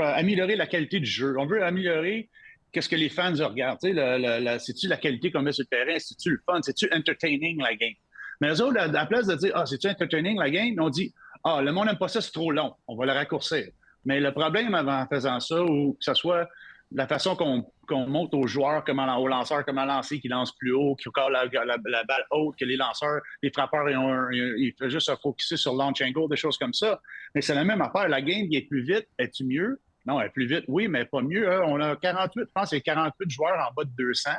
améliorer la qualité du jeu, on veut améliorer qu'est-ce que les fans regardent. C'est-tu la qualité qu'on met sur le terrain? C'est-tu le fun? C'est-tu entertaining la game? Mais eux autres, à la place de dire, c'est-tu entertaining la game? On dit, le monde n'aime pas ça, c'est trop long. On va le raccourcir. Mais le problème en faisant ça, ou que ce soit la façon qu'on montre aux joueurs, aux lanceurs, comment lancer, qui lancent plus haut, qui encore la balle haute, que les lanceurs, les frappeurs, ils font juste se focusser sur launch angle, des choses comme ça. Mais c'est la même affaire. La game qui est plus vite, es-tu mieux? Non, elle est plus vite, oui, mais pas mieux. On a 48, je pense, c'est 48 joueurs en bas de 200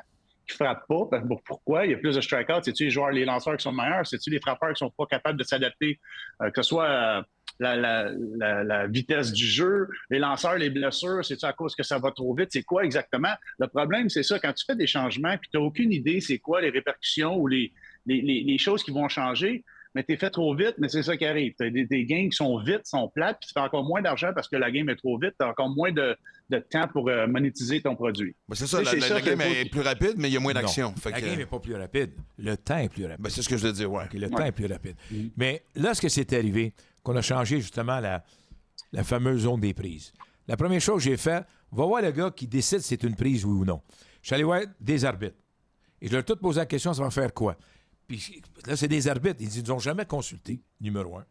qui ne frappent pas. Pourquoi? Il y a plus de strikeouts. C'est-tu les lanceurs qui sont meilleurs? C'est-tu les frappeurs qui ne sont pas capables de s'adapter? Que ce soit la vitesse du jeu, les lanceurs, les blessures, c'est-tu à cause que ça va trop vite? C'est quoi exactement? Le problème, c'est ça, quand tu fais des changements et tu n'as aucune idée c'est quoi les répercussions ou les choses qui vont changer, mais t'es fait trop vite, mais c'est ça qui arrive. T'as des games qui sont vite, sont plates, puis tu fais encore moins d'argent parce que la game est trop vite, t'as encore moins de temps pour monétiser ton produit. Ben c'est ça, la game est plus rapide, mais il y a moins d'action. La game n'est pas plus rapide. Le temps est plus rapide. Ben c'est ce que je veux dire, ouais. Okay, le temps est plus rapide. Mais là, ce que c'est arrivé, qu'on a changé justement la fameuse zone des prises. La première chose que j'ai fait, va voir le gars qui décide si c'est une prise, oui ou non. Je suis allé voir des arbitres. Et je leur ai tout posé la question, ça va faire quoi? Puis là, c'est des arbitres. Ils ne nous ont jamais consulté, numéro un.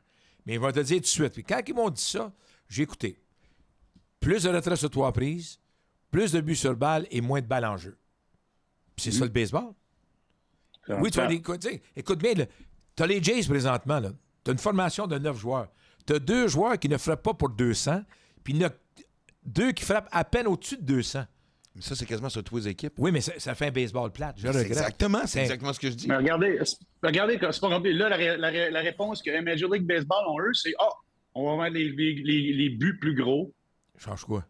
Mais ils vont te dire tout de suite. Puis quand ils m'ont dit ça, j'ai écouté. Plus de retraits sur 3 prises, plus de buts sur balle et moins de balles en jeu. Puis c'est ça le baseball. Oui, tu vas écoute bien, tu as les Jays présentement. Tu as une formation de 9 joueurs. Tu as 2 joueurs qui ne frappent pas pour 200, puis il y en a 2 qui frappent à peine au-dessus de 200. Mais ça, c'est quasiment sur tous les équipes. Oui, mais ça fait un baseball plate. Je regrette. C'est exactement ce que je dis. Mais regardez, c'est pas compliqué. Là, la réponse que Major League Baseball ont eux, c'est on va mettre les buts plus gros. Change quoi?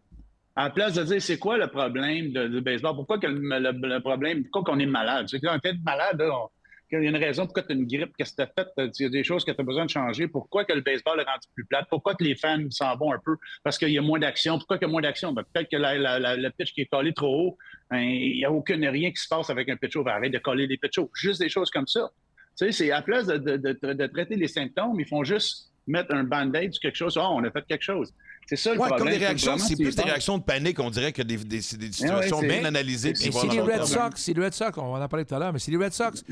À la place de dire c'est quoi le problème de baseball, pourquoi que le problème, pourquoi qu'on est malade? C'est qu'on est malade, là, il y a une raison pourquoi tu as une grippe, qu'est-ce que tu as fait, il y a des choses que tu as besoin de changer, pourquoi que le baseball est rendu plus plate, pourquoi que les fans s'en vont un peu, parce qu'il y a moins d'action, pourquoi qu'il y a moins d'action? Ben, peut-être que le pitch qui est collé trop haut, il n'y a rien qui se passe avec un pitch haut, arrête de coller les pitch hauts, juste des choses comme ça. Tu sais, c'est à la place de traiter les symptômes, ils font juste mettre un band-aid sur quelque chose, on a fait quelque chose. C'est ça le problème. Comme des réactions, c'est plus des réactions de panique, on dirait que des situations bien analysées. Si les Red Sox, on en a parlé tout à l'heure, mais si les Red Sox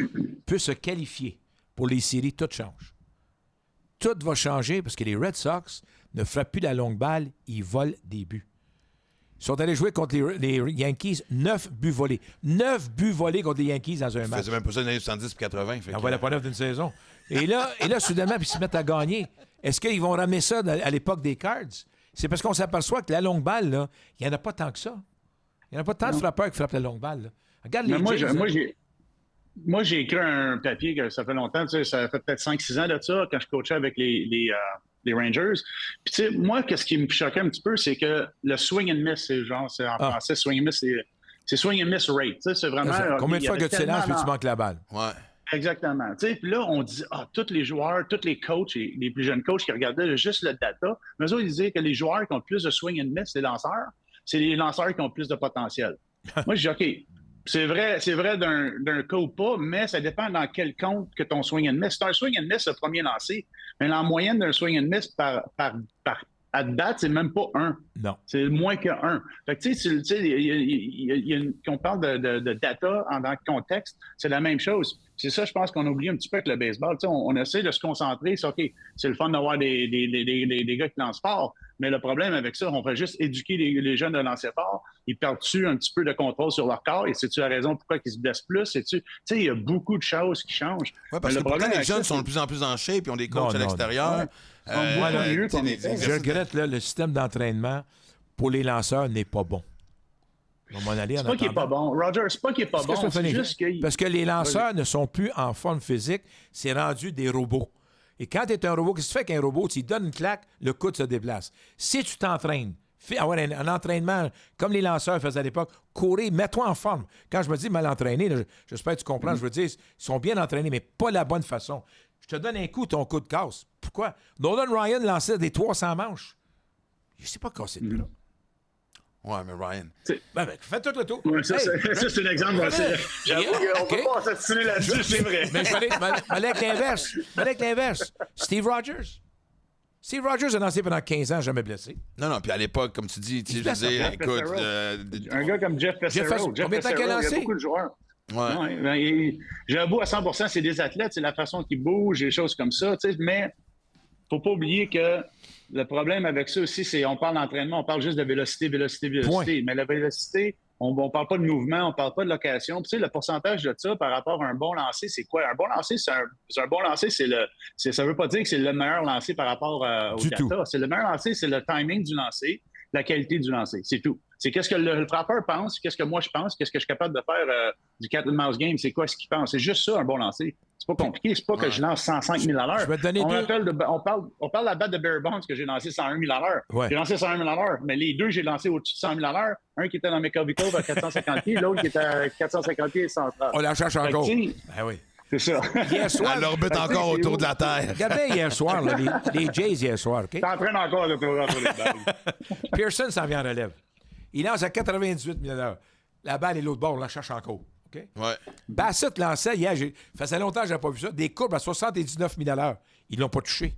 peuvent se qualifier pour les séries, tout change. Tout va changer parce que les Red Sox ne frappent plus la longue balle, ils volent des buts. Ils sont allés jouer contre les Yankees, 9 buts volés. 9 buts volés contre les Yankees dans un match. Ils faisaient même pas ça dans les 70 et 80. On voilà pas 9 d'une saison. Et là, soudainement, puis ils se mettent à gagner. Est-ce qu'ils vont ramener ça à l'époque des Cards? C'est parce qu'on s'aperçoit que la longue balle, là, il n'y en a pas tant que ça. Il n'y en a pas tant de frappeurs qui frappent la longue balle. Là. Regarde les Jays. moi, j'ai écrit un papier que ça fait longtemps, tu sais, ça fait peut-être 5-6 ans de ça, quand je coachais avec les Rangers. Puis, tu sais, moi, ce qui me choquait un petit peu, c'est que le swing and miss, c'est en français, swing and miss, c'est swing and miss rate. Tu sais, c'est vraiment. Combien de fois que tu lances puis tu manques la balle? Ouais. Exactement. Tu sais, puis là, on dit, tous les joueurs, tous les coachs, et les plus jeunes coachs qui regardaient juste le data, mais eux autres, ils disaient que les joueurs qui ont plus de swing and miss, les lanceurs, c'est les lanceurs qui ont plus de potentiel. Moi, je dis, OK, c'est vrai d'un cas ou pas, mais ça dépend dans quel compte que ton swing and miss. C'est un swing and miss, le premier lancé, mais la moyenne d'un swing and miss par à date, c'est même pas 1. Non. C'est moins que 1. Fait que, tu sais, qu'on parle de data dans le contexte, c'est la même chose. C'est ça, je pense qu'on oublie un petit peu avec le baseball. Tu sais, on essaie de se concentrer sur, OK, c'est le fun d'avoir des gars qui lancent fort, mais le problème avec ça, on fait juste éduquer les jeunes de lancer fort. Ils perdent-tu un petit peu de contrôle sur leur corps? Et c'est-tu la raison pourquoi ils se blessent plus? Tu sais, il y a beaucoup de choses qui changent. Oui, parce que pourtant, les jeunes sont de plus en plus en shape et ont des coachs à l'extérieur. Je regrette, là, le système d'entraînement pour les lanceurs n'est pas bon. C'est pas qu'il n'est pas bon. Roger, c'est pas qu'il n'est pas bon. C'est juste parce que les lanceurs ne sont plus en forme physique. C'est rendu des robots. Et quand tu es un robot, qu'est-ce que tu fais qu'un robot? Tu lui donnes une claque, le coude se déplace. Si tu t'entraînes, fais avoir un entraînement comme les lanceurs faisaient à l'époque, courir, mets-toi en forme. Quand je me dis mal entraîné, là, j'espère que tu comprends, je veux dire, ils sont bien entraînés, mais pas la bonne façon. Je te donne un coup, ton coup de casse. Pourquoi? Nolan Ryan lançait des 300 manches. Je ne sais pas casser de là. Ouais, mais Ryan. Fais tout le tour. Ouais, ça, c'est un exemple. J'avoue qu'on ne peut pas s'assiner là-dessus, c'est vrai. Mais avec l'inverse. Steve Rogers. Steve Rogers a lancé pendant 15 ans, jamais blessé. Non, puis à l'époque, comme tu dis, je disais, écoute. Un gars comme Jeff Pesero. Combien de temps qu'il a lancé? Il y a beaucoup de joueurs. Ouais. J'avoue à 100%, c'est des athlètes, c'est la façon qu'ils bougent, des choses comme ça, mais faut pas oublier que le problème avec ça aussi, c'est on parle d'entraînement, on parle juste de vélocité. Point. Mais la vélocité, on parle pas de mouvement, on parle pas de location. Puis, le pourcentage de ça par rapport à un bon lancer, c'est quoi? Un bon lancer, c'est un bon lancer, ça veut pas dire que c'est le meilleur lancer par rapport au data. C'est le meilleur lancer, c'est le timing du lancer, la qualité du lancer, c'est tout. C'est qu'est-ce que le frappeur pense, qu'est-ce que moi je pense, qu'est-ce que je suis capable de faire du cat and mouse game, c'est quoi ce qu'il pense. C'est juste ça, un bon lancer. C'est pas compliqué, c'est pas que je lance 105 000 à l'heure. Je vais te donner on parle de la batte de Barry Bonds que j'ai lancé 101 000 à l'heure. Ouais. J'ai lancé 101 000 à l'heure, mais les deux, j'ai lancé au-dessus de 100 000 à l'heure. Un qui était dans McCovey Cove à 450 pieds, l'autre qui était à 450 pieds central. On la cherche encore. Ben oui. C'est ça. Hier soir, elle orbite encore autour de la Terre. Regardez hier soir, là, les Jays hier soir. OK? T'entraînes encore de tour entre les balles. Pearson s'en vient en relève. Il lance à 98 000 à l'heure. La balle est l'autre bord, on la cherche encore. Okay? Ouais. Bassett lançait hier, ça faisait longtemps que je n'avais pas vu ça, des courbes à 79 000 à l'heure. Ils ne l'ont pas touché.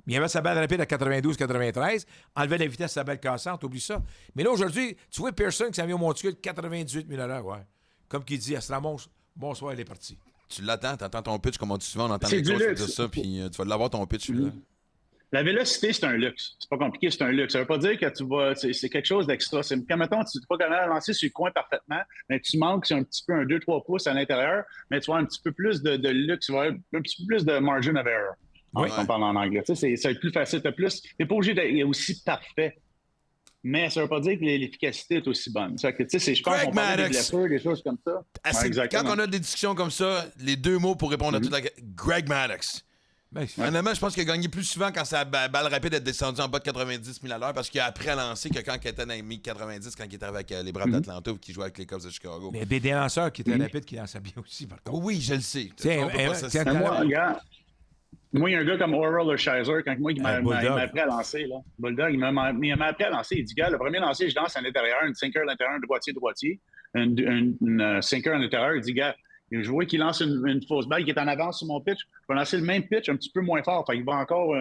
Mais il avait sa balle rapide à 92-93, enlevait la vitesse de sa balle cassante, oublie ça. Mais là, aujourd'hui, tu vois Pearson qui s'en vient au monticule 98 000 à l'heure. Ouais. Comme qu'il dit, Astramons, bonsoir, elle est partie. Tu l'attends, t'entends ton pitch, comme on dit souvent, on entend les coachs dire ça, puis tu vas l'avoir ton pitch. Là. La vélocité, c'est un luxe. C'est pas compliqué, c'est un luxe. Ça veut pas dire que tu vas. C'est quelque chose d'extra. C'est quand, mettons, tu n'es pas capable de lancer sur le coin parfaitement, mais tu manques un petit peu un 2-3 pouces à l'intérieur, mais tu vas avoir un petit peu plus de luxe, tu vas avoir un petit peu plus de margin of error. Oui. On parle en anglais. Tu sais, ça va être plus facile. Tu n'es pas obligé d'être aussi parfait. Mais ça ne veut pas dire que l'efficacité est aussi bonne. Ça, que, je pense qu'on parle des blessures, des choses comme ça. Quand on a des discussions comme ça, les deux mots pour répondre à toute la question, Greg Maddux. Honnêtement, je pense qu'il a gagné plus souvent quand sa balle rapide est descendue en bas de 90 000 à l'heure parce qu'il a appris à lancer que quand il était dans les mi-90, quand il était avec les Braves d'Atlanta ou qu'il jouait avec les Cubs de Chicago. Mais il y a des lanceurs qui étaient rapides qui lançaient bien aussi, par contre. Oui, je le sais. Moi, il y a un gars comme Oral Hershiser, quand il m'a appris à lancer, là, Bulldog, il m'a appris à lancer. Il dit, gars, le premier lancer, je lance à l'intérieur, une sinker à l'intérieur, un droitier, une sinker à l'intérieur. Il dit, gars, je vois qu'il lance une fausse balle qui est en avance sur mon pitch. Je vais lancer le même pitch un petit peu moins fort. Fait qu'il va encore.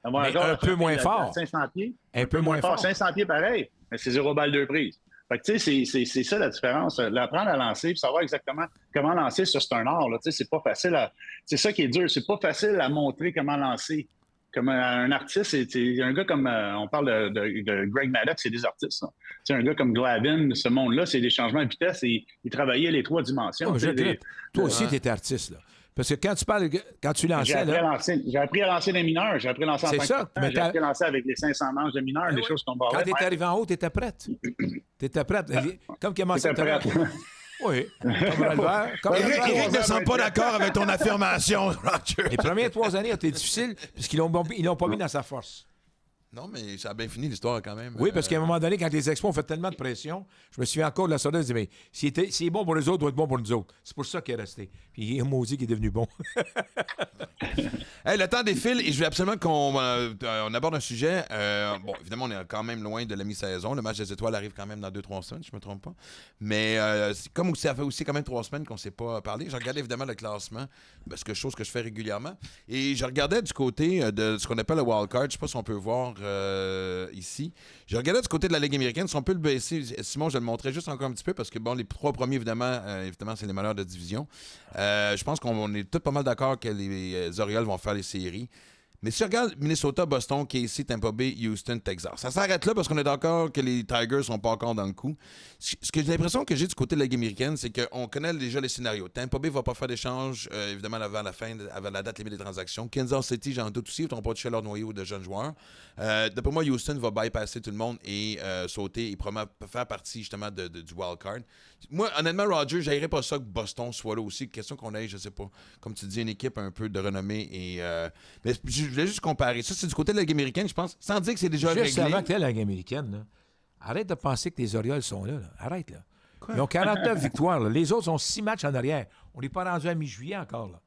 Un peu moins fort. 500 pieds. Un peu moins fort. 500 pieds pareil. Mais c'est 0 balle 2 prises. Fait que, tu sais, c'est ça la différence. L'apprendre à lancer puis savoir exactement comment lancer, ça, c'est un art. Tu sais, c'est pas facile à. C'est ça qui est dur. C'est pas facile à montrer comment lancer. Comme un artiste, c'est un gars comme. On parle de Greg Maddux, c'est des artistes. Un gars comme Glavine, ce monde-là, c'est des changements de vitesse et il travaillait les 3 dimensions. Oh, toi aussi, tu étais artiste, là. Parce que quand tu lançais. J'ai appris à lancer des mineurs. J'ai appris à lancer en tant que capitaine. J'ai appris à lancer avec les 500 manches de mineurs, des choses qu'on barrait. Quand tu étais arrivé en haut, tu étais prête. Tu étais prête. Comme il a mentionné Oui. Comme Albert. Éric ne semble pas d'accord avec ton affirmation, Roger. Les premières 3 années ont été difficiles puisqu'ils l'ont pas mis dans sa force. Non, mais ça a bien fini l'histoire quand même. Oui, parce qu'à un moment donné, quand les Expos ont fait tellement de pression, je me souviens encore de la soirée, je disais, mais s'il est bon pour les autres, il doit être bon pour nous autres. C'est pour ça qu'il est resté. Puis il est maudit qu'il est devenu bon. Hey, le temps défile et je veux absolument qu'on on aborde un sujet. Bon, évidemment, on est quand même loin de la mi-saison. Le match des étoiles arrive quand même dans 2-3 semaines, je ne me trompe pas. Mais c'est comme ça fait aussi quand même 3 semaines qu'on ne s'est pas parlé. Je regardais évidemment le classement, chose que je fais régulièrement. Et je regardais du côté de ce qu'on appelle le wild card. Je ne sais pas si on peut voir ici. Je regardais du côté de la Ligue américaine. Si on peut le baisser, Simon, je le montrais juste encore un petit peu parce que, bon, les 3 premiers, évidemment c'est les meneurs de division. Je pense qu'on est tous pas mal d'accord que les Orioles vont faire les séries. Mais si tu regardes Minnesota, Boston, KC, Tampa Bay, Houston, Texas, ça s'arrête là parce qu'on est d'accord que les Tigers sont pas encore dans le coup. Ce que j'ai l'impression que j'ai du côté de la Ligue américaine, c'est qu'on connaît déjà les scénarios. Tampa Bay va pas faire d'échange, évidemment, avant la date limite des transactions. Kansas City, j'en doute aussi, ils vont pas toucher leur noyau de jeunes joueurs. D'après moi, Houston va bypasser tout le monde et sauter et probablement faire partie justement du wild card. Moi, honnêtement, Roger, j'aimerais pas ça que Boston soit là aussi. Question qu'on ait, je sais pas, comme tu dis, une équipe un peu de renommée. Mais je voulais juste comparer. Ça, c'est du côté de la Ligue américaine, je pense, sans dire que c'est déjà Juste réglé. avant que tu aies la Ligue américaine, là, arrête de penser que les Orioles sont là. Arrête, là. Ils ont 49 victoires. Là. Les autres ont 6 matchs en arrière. On n'est pas rendu à mi-juillet encore, là.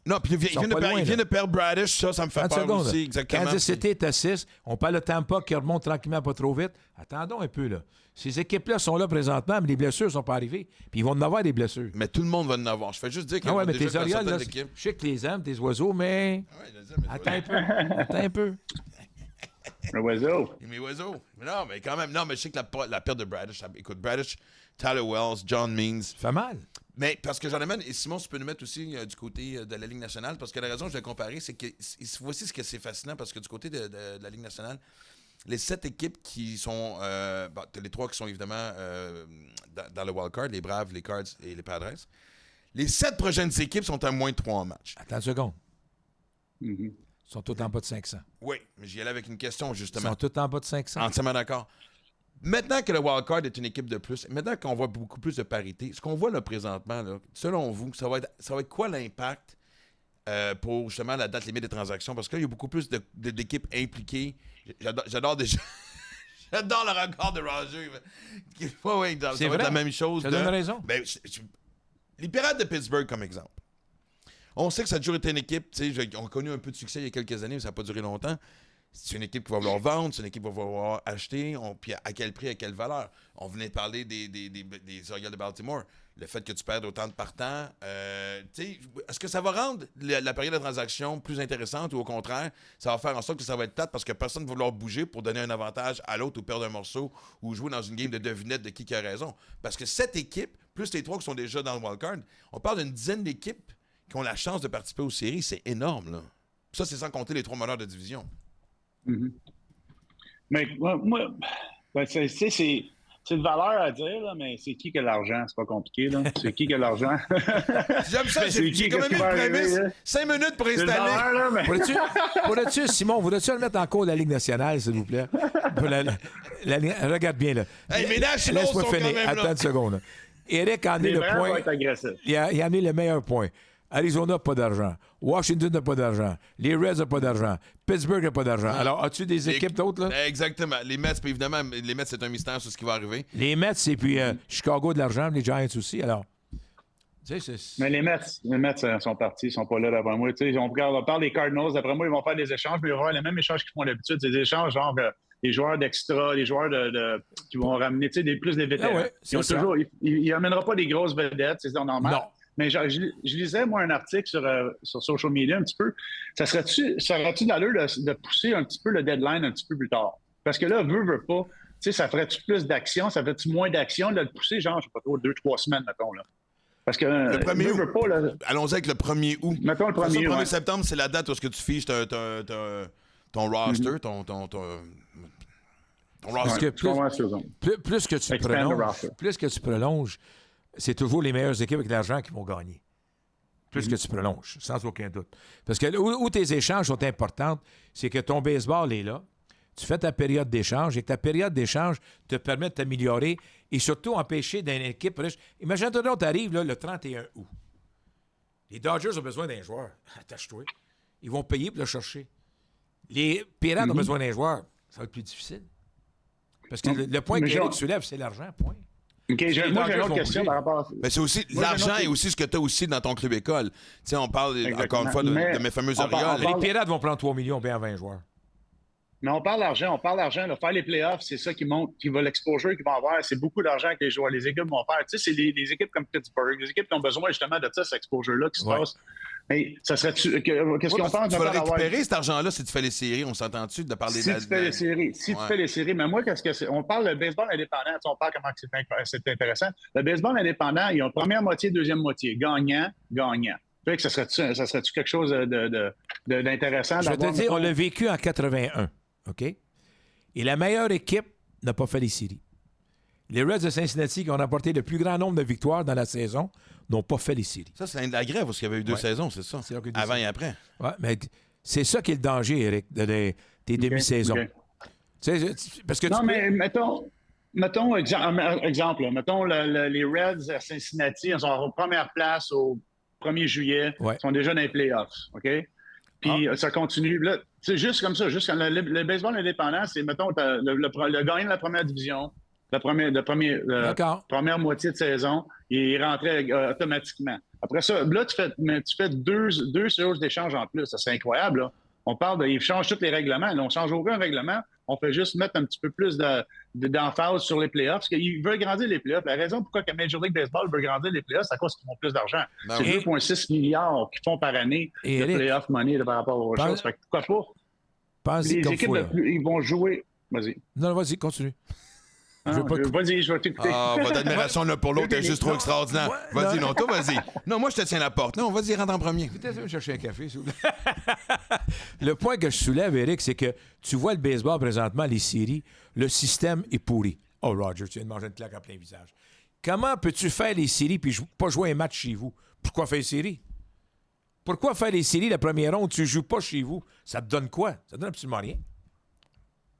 Non, puis il vient de perdre Bradish, ça me fait peur secondes, aussi, là. exactement. Kansas City est à 6. On parle de Tampa qui remonte tranquillement pas trop vite. Attendons un peu, là. Ces équipes-là sont là présentement, mais les blessures ne sont pas arrivées. Puis ils vont en avoir des blessures. Mais tout le monde va en avoir. Je fais juste dire qu'il y Ah ouais, a mais déjà tes Orioles, là, équipes. je sais que tu les aimes, tes oiseaux, mais... Ouais, je le dis, mais Attends un peu. Attends un peu. Un oiseau. Mes oiseaux. Mais non, mais quand même. Non, mais je sais que la perte de Bradish. Écoute, Bradish, Tyler Wells, John Means. Ça fait mal. Mais parce que j'en amène, et Simon, tu peux nous mettre aussi du côté de la Ligue nationale, parce que la raison que je vais comparer, c'est que voici ce que c'est fascinant, parce que du côté de la Ligue nationale, les 7 équipes qui sont. Les 3 qui sont évidemment dans le wildcard, les Braves, les Cards et les Padres. Les 7 prochaines équipes sont à moins de 3 matchs. Attends une seconde. Mm-hmm. Ils sont tous en bas de 500. Oui, mais j'y allais avec une question, Ils justement. sont tous en bas de 500. Entièrement d'accord. Maintenant que le wildcard est une équipe de plus, maintenant qu'on voit beaucoup plus de parité, ce qu'on voit là présentement, là, selon vous, ça va être quoi l'impact pour justement la date limite des transactions? Parce qu'il y a beaucoup plus d'équipes impliquées. J'adore déjà. J'adore le record de Roger. Ouais, ça C'est va être vrai. la même chose. Tu donnes raison. Ben, les Pirates de Pittsburgh, comme exemple. On sait que ça a toujours été une équipe, on a connu un peu de succès il y a quelques années, mais ça n'a pas duré longtemps. C'est une équipe qui va vouloir vendre, c'est une équipe qui va vouloir acheter, puis à quel prix, à quelle valeur. On venait de parler des Orioles de Baltimore. Le fait que tu perdes autant de partants, est-ce que ça va rendre la période de transaction plus intéressante ou au contraire, ça va faire en sorte que ça va être plate parce que personne ne va vouloir bouger pour donner un avantage à l'autre ou perdre un morceau ou jouer dans une game de devinette de qui a raison. Parce que cette équipe, plus les 3 qui sont déjà dans le wildcard, on parle d'une dizaine d'équipes qui ont la chance de participer aux séries. C'est énorme, là. Ça, c'est sans compter les 3 meneurs de division. Mm-hmm. Mais moi c'est une valeur à dire, là, mais c'est qui a l'argent? C'est pas compliqué, là. C'est qui a l'argent? J'aime ça, j'ai quand même mis une prémisse. 5 minutes pour installer. Valeur, là, mais... Pourrais-tu, Simon, voudrais-tu le mettre en cours de la Ligue nationale, s'il vous plaît? Regarde bien, là. Hey, mes nationaux Laisse-moi sont finir. quand même là. Attends une seconde. Là. Eric a amené Les le vrais vont point. être agressifs. Il a amené le meilleur point. Arizona n'a pas d'argent. Washington n'a pas d'argent. Les Reds n'ont pas d'argent. Pittsburgh n'a pas d'argent. Alors, as-tu des équipes d'autres, là? Exactement. Les Mets, puis évidemment, les Mets, c'est un mystère sur ce qui va arriver. Les Mets, et puis Chicago de l'argent, les Giants aussi. Alors, tu sais, mais les Mets sont partis, ils sont pas là d'après moi. Tu sais, on parle des Cardinals, d'après moi, ils vont faire des échanges, mais ils vont avoir les mêmes échanges qu'ils font d'habitude. C'est des échanges genre les joueurs d'extra, les joueurs qui vont ramener plus des vétérans. Ah ouais, ils n'amèneront pas des grosses vedettes, c'est normal. Non. Mais je lisais, moi, un article sur social media un petit peu. Ça serait-tu de l'allure de pousser un petit peu le deadline un petit peu plus tard? Parce que là, veut pas. Tu sais, ça ferait-tu plus d'action? Ça ferait-tu moins d'action de le pousser, genre, je sais pas trop, 2-3 semaines, mettons, là? Parce que le 1er août. veut pas, là. Allons-y avec le 1er août. Mettons le 1er août. 1er septembre, c'est la date où est-ce que tu fiches ton roster, ton Parce roster. que plus que tu prolonges, c'est toujours les meilleures équipes avec l'argent qui vont gagner. Plus que tu prolonges, sans aucun doute. Parce que où tes échanges sont importants, c'est que ton baseball est là, tu fais ta période d'échange et que ta période d'échange te permet de t'améliorer et surtout empêcher d'une équipe riche. Imagine-toi donc, tu arrives le 31 août. Les Dodgers ont besoin d'un joueur. Attache-toi. Ils vont payer pour le chercher. Les Pirates ont besoin d'un joueur. Ça va être plus difficile. Parce que le point qu'Éric soulève, c'est l'argent, point. OK, moi, j'ai une autre question par rapport à ça. Mais c'est aussi l'argent et aussi ce que tu as aussi dans ton club école. Tu sais, on parle encore une fois de mes fameux Orioles. Les Pirates vont prendre 3 millions bien à 20 joueurs. Mais on parle d'argent. Là. Faire les playoffs, c'est ça qui monte, qui va l'exposure qu'ils vont avoir. C'est beaucoup d'argent que les joueurs, les équipes vont faire. Tu sais, c'est des équipes comme Pittsburgh, des équipes qui ont besoin justement de ça, cet exposure-là qui se passe. Mais ça serait-tu. Qu'est-ce qu'on pense de faire avoir? Tu vas récupérer cet argent-là si tu fais les séries. On s'entend-tu de parler si tu fais les séries. Si tu fais les séries. Mais moi, qu'est-ce que c'est? On parle de baseball indépendant. On parle comment c'est intéressant. Le baseball indépendant, il y a une première moitié, deuxième moitié. Gagnant. Fait que ça serait-tu quelque chose d'intéressant? Je vais te dire, on l'a vécu en 81. OK? Et la meilleure équipe n'a pas fait les séries. Les Reds de Cincinnati, qui ont remporté le plus grand nombre de victoires dans la saison, n'ont pas fait les séries. Ça, c'est l'année de la grève, parce qu'il y avait eu 2 saisons, c'est ça? Avant et après. Oui, mais c'est ça qui est le danger, Éric, de tes demi-saisons. Parce que mais mettons exemple. Mettons les Reds à Cincinnati, ils sont en première place au 1er juillet. Ils sont déjà dans les playoffs. OK? Puis ça continue. Là, c'est juste comme ça. Juste quand le baseball indépendant, c'est, mettons, le gagnant de la première division, la première moitié de saison, il rentrait automatiquement. Après ça, là, tu fais deux séances d'échange en plus. Ça, c'est incroyable. Là. On parle ils changent tous les règlements. Là, on ne change aucun règlement. On fait juste mettre un petit peu plus d'emphase sur les playoffs. Parce qu'ils veulent grandir les playoffs. La raison pourquoi que Major League Baseball veut grandir les playoffs, c'est à cause qu'ils font plus d'argent. C'est 2,6 milliards qu'ils font par année de playoff money par rapport aux choses. Fait que pourquoi pas? Les équipes, ils vont jouer. Vas-y. Non, vas-y, continue. Vas-y, je vais t'écouter. Votre admiration l'un pour l'autre est juste trop extraordinaire. Vas-y, non, toi, vas-y. Non, moi, je te tiens la porte. Non, vas-y, rentre en premier. Peut-être me chercher un café, s'il vous plaît. Le point que je soulève, Éric, c'est que tu vois le baseball présentement, les séries, le système est pourri. Oh, Roger, tu viens de manger une claque à plein visage. Comment peux-tu faire les séries puis pas jouer un match chez vous? Pourquoi faire les séries? Pourquoi faire les séries la première ronde, tu ne joues pas chez vous? Ça te donne quoi? Ça te donne absolument rien.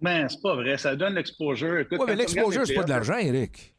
Ben, c'est pas vrai. Ça donne l'exposure. Oui, mais l'exposure, c'est pas de l'argent, Éric.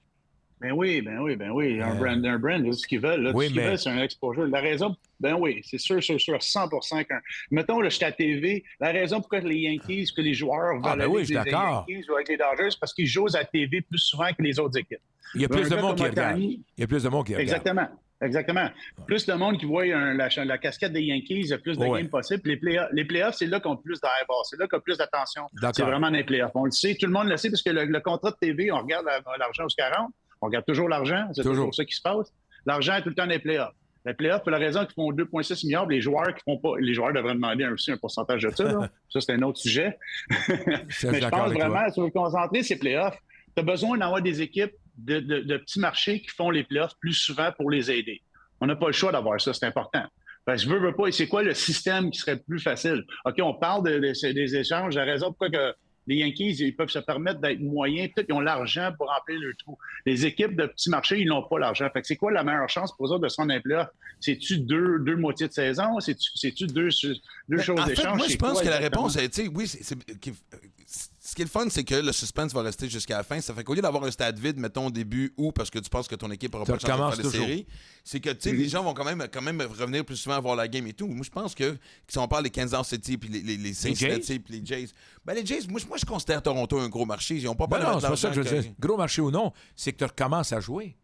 Ben oui. Un brand, c'est ce qu'ils veulent. Oui, ce qu'ils veulent, c'est un exposure. La raison, ben oui, c'est sûr, 100%. Mettons, là, je suis à TV. La raison pourquoi les Yankees, que les joueurs veulent aller avec les Yankees ou avec les Dodgers, c'est parce qu'ils jouent à TV plus souvent que les autres équipes. Il y a plus de monde qui regarde. Il y a plus de monde qui regarde. Exactement. Plus de monde qui voit la casquette des Yankees, il y a plus de games possibles. Les playoffs, c'est là qu'on a plus d'airball. C'est là qu'on a plus d'attention. C'est vraiment dans les playoffs. On le sait, tout le monde le sait, parce que le contrat de TV, on regarde l'argent aux 40. On regarde toujours l'argent. C'est toujours ça qui se passe. L'argent est tout le temps dans les playoffs. Les playoffs, pour la raison qu'ils font 2,6 milliards, les joueurs qui font pas. Les joueurs devraient demander aussi un pourcentage de ça. Là. Ça, c'est un autre sujet. Mais je pense vraiment, si on veut concentrer ces playoffs, tu as besoin d'avoir des équipes de petits marchés qui font les playoffs plus souvent pour les aider. On n'a pas le choix d'avoir ça, c'est important. Je veux pas. Et c'est quoi le système qui serait plus facile? OK, on parle des échanges. La raison pourquoi que les Yankees, ils peuvent se permettre d'être moyens. Peut-être qu'ils ont l'argent pour remplir le trou. Les équipes de petits marchés, ils n'ont pas l'argent. Fait que c'est quoi la meilleure chance pour eux autres de se rendre dans les playoffs? C'est-tu deux moitiés de saison? C'est-tu deux choses d'échange? Moi, je pense que la réponse est, oui, ce qui est le fun, c'est que le suspense va rester jusqu'à la fin. Ça fait qu'au lieu d'avoir un stade vide, mettons, au début, ou parce que tu penses que ton équipe n'aura pas de chance de faire les séries, c'est que, les gens vont quand même revenir plus souvent voir la game et tout. Moi, je pense que, si on parle des Kansas City, puis les Cincinnati, puis les Jays, les Jays, moi, je considère Toronto un gros marché. Ils n'ont pas non, c'est pas ça que je dis. Gros marché ou non, c'est que tu recommences à jouer.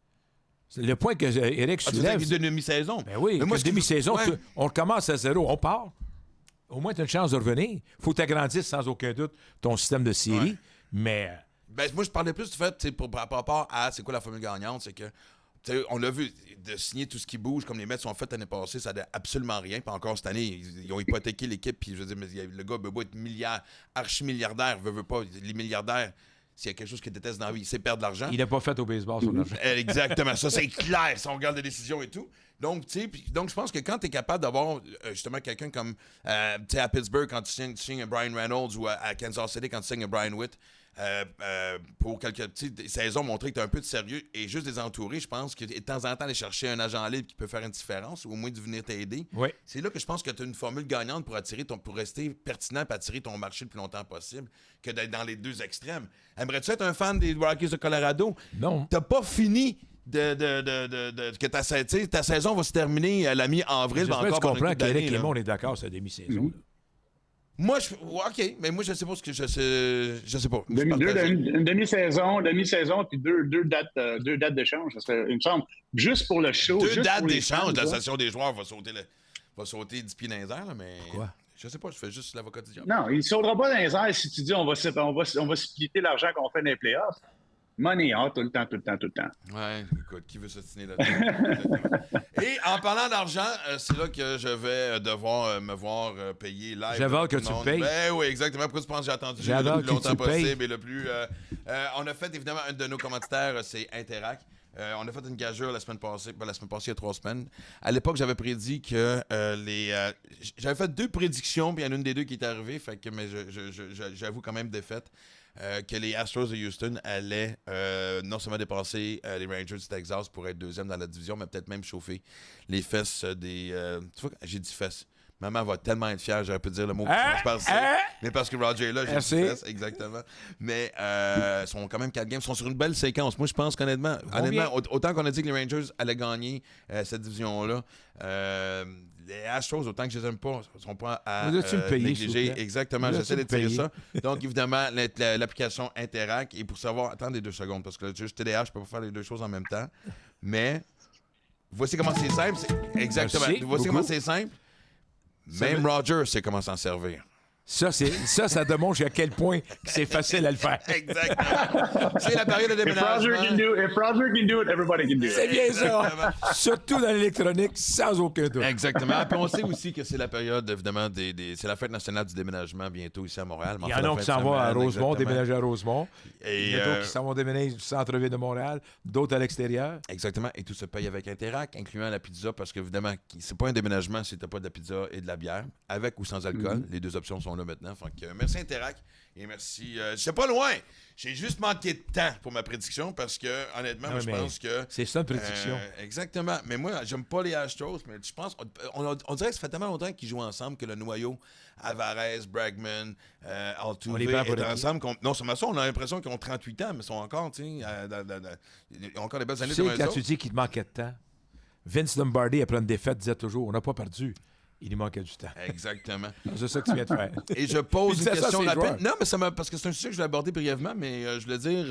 C'est le point que Éric soulève. C'est de demi-saison. Ben oui, moi, demi-saison, on recommence à zéro, on part. Au moins, tu as une chance de revenir. Il faut que tu agrandisses sans aucun doute ton système de série. Mais. Moi, je parlais plus du fait, par rapport à c'est quoi la formule gagnante, c'est que. On l'a vu, de signer tout ce qui bouge, comme les Mets ont fait l'année passée, ça n'a absolument rien. Puis encore cette année, ils ont hypothéqué l'équipe. Puis je veux dire, mais le gars veut pas être archi-milliardaire, veut pas. Les milliardaires, s'il y a quelque chose qu'ils détestent dans la vie, c'est perdre de l'argent. Il n'a pas fait au baseball son argent. Exactement, ça c'est clair, si on regarde les décisions et tout. Donc, je pense que quand tu es capable d'avoir justement quelqu'un comme à Pittsburgh, quand tu signes un Brian Reynolds, ou à Kansas City, quand tu signes un Brian Witt, pour quelques petites saisons, montrer que tu as un peu de sérieux et juste les entourer, je pense que de temps en temps, aller chercher un agent libre qui peut faire une différence ou au moins de venir t'aider. Oui. C'est là que je pense que tu as une formule gagnante pour rester pertinent et attirer ton marché le plus longtemps possible que d'être dans les deux extrêmes. Aimerais-tu être un fan des Rockies de Colorado? Non. T'as pas fini que ta saison va se terminer à la mi-avril. J'espère que encore tu comprends pendant une couple qu'Éric d'années, et là. moi, on est d'accord, c'est la demi-saison. là. Moi, OK, mais moi, je sais pas ce que je sais pas. Je suis partagé. Une demi-saison, puis deux dates d'échange. Il me semble, juste pour le show. Deux juste dates pour les d'échange fans, de la là. session des joueurs va sauter 10 pieds dans les airs, là, mais... Pourquoi? Je sais pas, je fais juste l'avocat du diable. Non, il ne sautera pas dans les airs si tu dis on va splitter l'argent qu'on fait dans les playoffs. Money, tout le temps. Ouais, écoute, qui veut s'ostiner là-dedans? Et en parlant d'argent, c'est là que je vais devoir me voir payer live. J'avais hâte que Tout le tu monde. me payes. Ben oui, exactement. Pourquoi tu penses que j'ai attendu J'avais le hâte plus que longtemps tu me payes. possible et le plus... on a fait, évidemment, un de nos commanditaires, c'est Interac. On a fait une gageure la semaine passée, il y a 3 semaines. À l'époque, j'avais prédit que j'avais fait 2 prédictions, puis il y en a une des 2 qui est arrivée, fait que, mais j'avoue quand même défaite. Que les Astros de Houston allaient non seulement dépasser les Rangers du Texas pour être deuxième dans la division, mais peut-être même chauffer les fesses des... tu vois, j'ai dit fesses. Maman va tellement être fière, j'aurais pu dire le mot qui commence par C. Mais parce que Roger est là, j'ai dit fesses, exactement. Mais ils sont quand même 4 games, ils sont sur une belle séquence. Moi, je pense qu'honnêtement, autant qu'on a dit que les Rangers allaient gagner cette division-là, les Astros, autant que je les aime pas, ne sont pas à négliger. Exactement, j'essaie de tirer ça. Donc, évidemment, l'application Interac. Et pour savoir, attendez 2 secondes, parce que là, juste TDA, je peux pas faire les 2 choses en même temps. Mais, voici comment c'est simple. Exactement. Merci Voici comment beaucoup. c'est simple. Même Roger sait comment s'en servir. Ça démontre à quel point c'est facile à le faire. Exactement. C'est la période de If Roger déménagement. can do it, everybody can do it. C'est bien ça. Exactement. Surtout dans l'électronique, sans aucun doute. Exactement. Puis on sait aussi que c'est la période, évidemment, c'est la fête nationale du déménagement bientôt ici à Montréal. Il y en a qui s'en vont à Rosemont, déménager à Rosemont. Et Il y en a d'autres qui s'en vont déménager du centre-ville de Montréal, d'autres à l'extérieur. exactement. Et tout se paye avec Interac, incluant la pizza, parce qu'évidemment, c'est pas un déménagement si t'as pas de la pizza et de la bière, avec ou sans alcool. Les 2 options sont là maintenant. Fait que, merci Interac et merci. C'est pas loin. J'ai juste manqué de temps pour ma prédiction parce que, honnêtement, moi, je pense que. C'est ça une prédiction. Exactement. Mais moi, j'aime pas les Astros, mais je pense. On dirait que ça fait tellement longtemps qu'ils jouent ensemble que le noyau, Alvarez, Bregman, Altuve, On les bat pour est le ensemble. Non, seulement ça, on a l'impression qu'ils ont 38 ans, mais ils sont encore, tu sais, ils ont encore des belles Tu années sais, devant eux quand autres. tu dis qu'il te manquait de temps, Vince Lombardi, après une défaite, disait toujours on n'a pas perdu. Il lui manquait du temps. Exactement. C'est ça que tu viens de faire. Et je pose Puis une dis ça, question c'est rapide. joueur. Non, mais parce que c'est un sujet que je vais aborder brièvement, mais je voulais dire.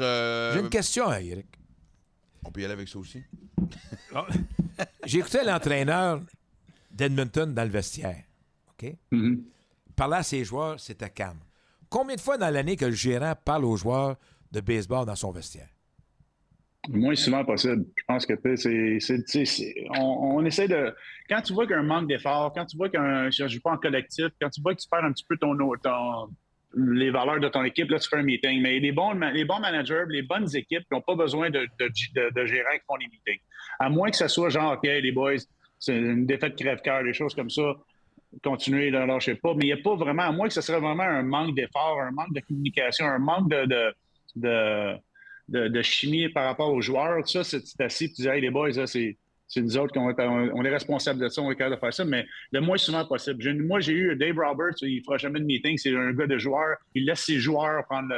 J'ai une question à Eric. On peut y aller avec ça aussi. J'écoutais l'entraîneur d'Edmonton dans le vestiaire. OK? Mhm. Parler à ses joueurs, c'était calme. Combien de fois dans l'année que le gérant parle aux joueurs de baseball dans son vestiaire? Le moins souvent possible. Je pense que on essaie de. Quand tu vois qu'il y a un manque d'effort, quand tu vois qu'il ne joue pas en collectif, quand tu vois que tu perds un petit peu les valeurs de ton équipe, là, tu fais un meeting. Mais les bons managers, les bonnes équipes qui n'ont pas besoin de gérants qui font des meetings. À moins que ce soit genre, OK, les boys, c'est une défaite crève-cœur, des choses comme ça. Continuez, là, je sais pas. Mais il n'y a pas vraiment, à moins que ce serait vraiment un manque d'effort, un manque de communication, un manque de chimie par rapport aux joueurs. Ça, c'est assis, tu dis, hey, les boys, là, c'est nous autres on est responsables de ça, on est capable de faire ça, mais le moins souvent possible. Moi, j'ai eu Dave Roberts, il ne fera jamais de meeting, c'est un gars de joueur, il laisse ses joueurs prendre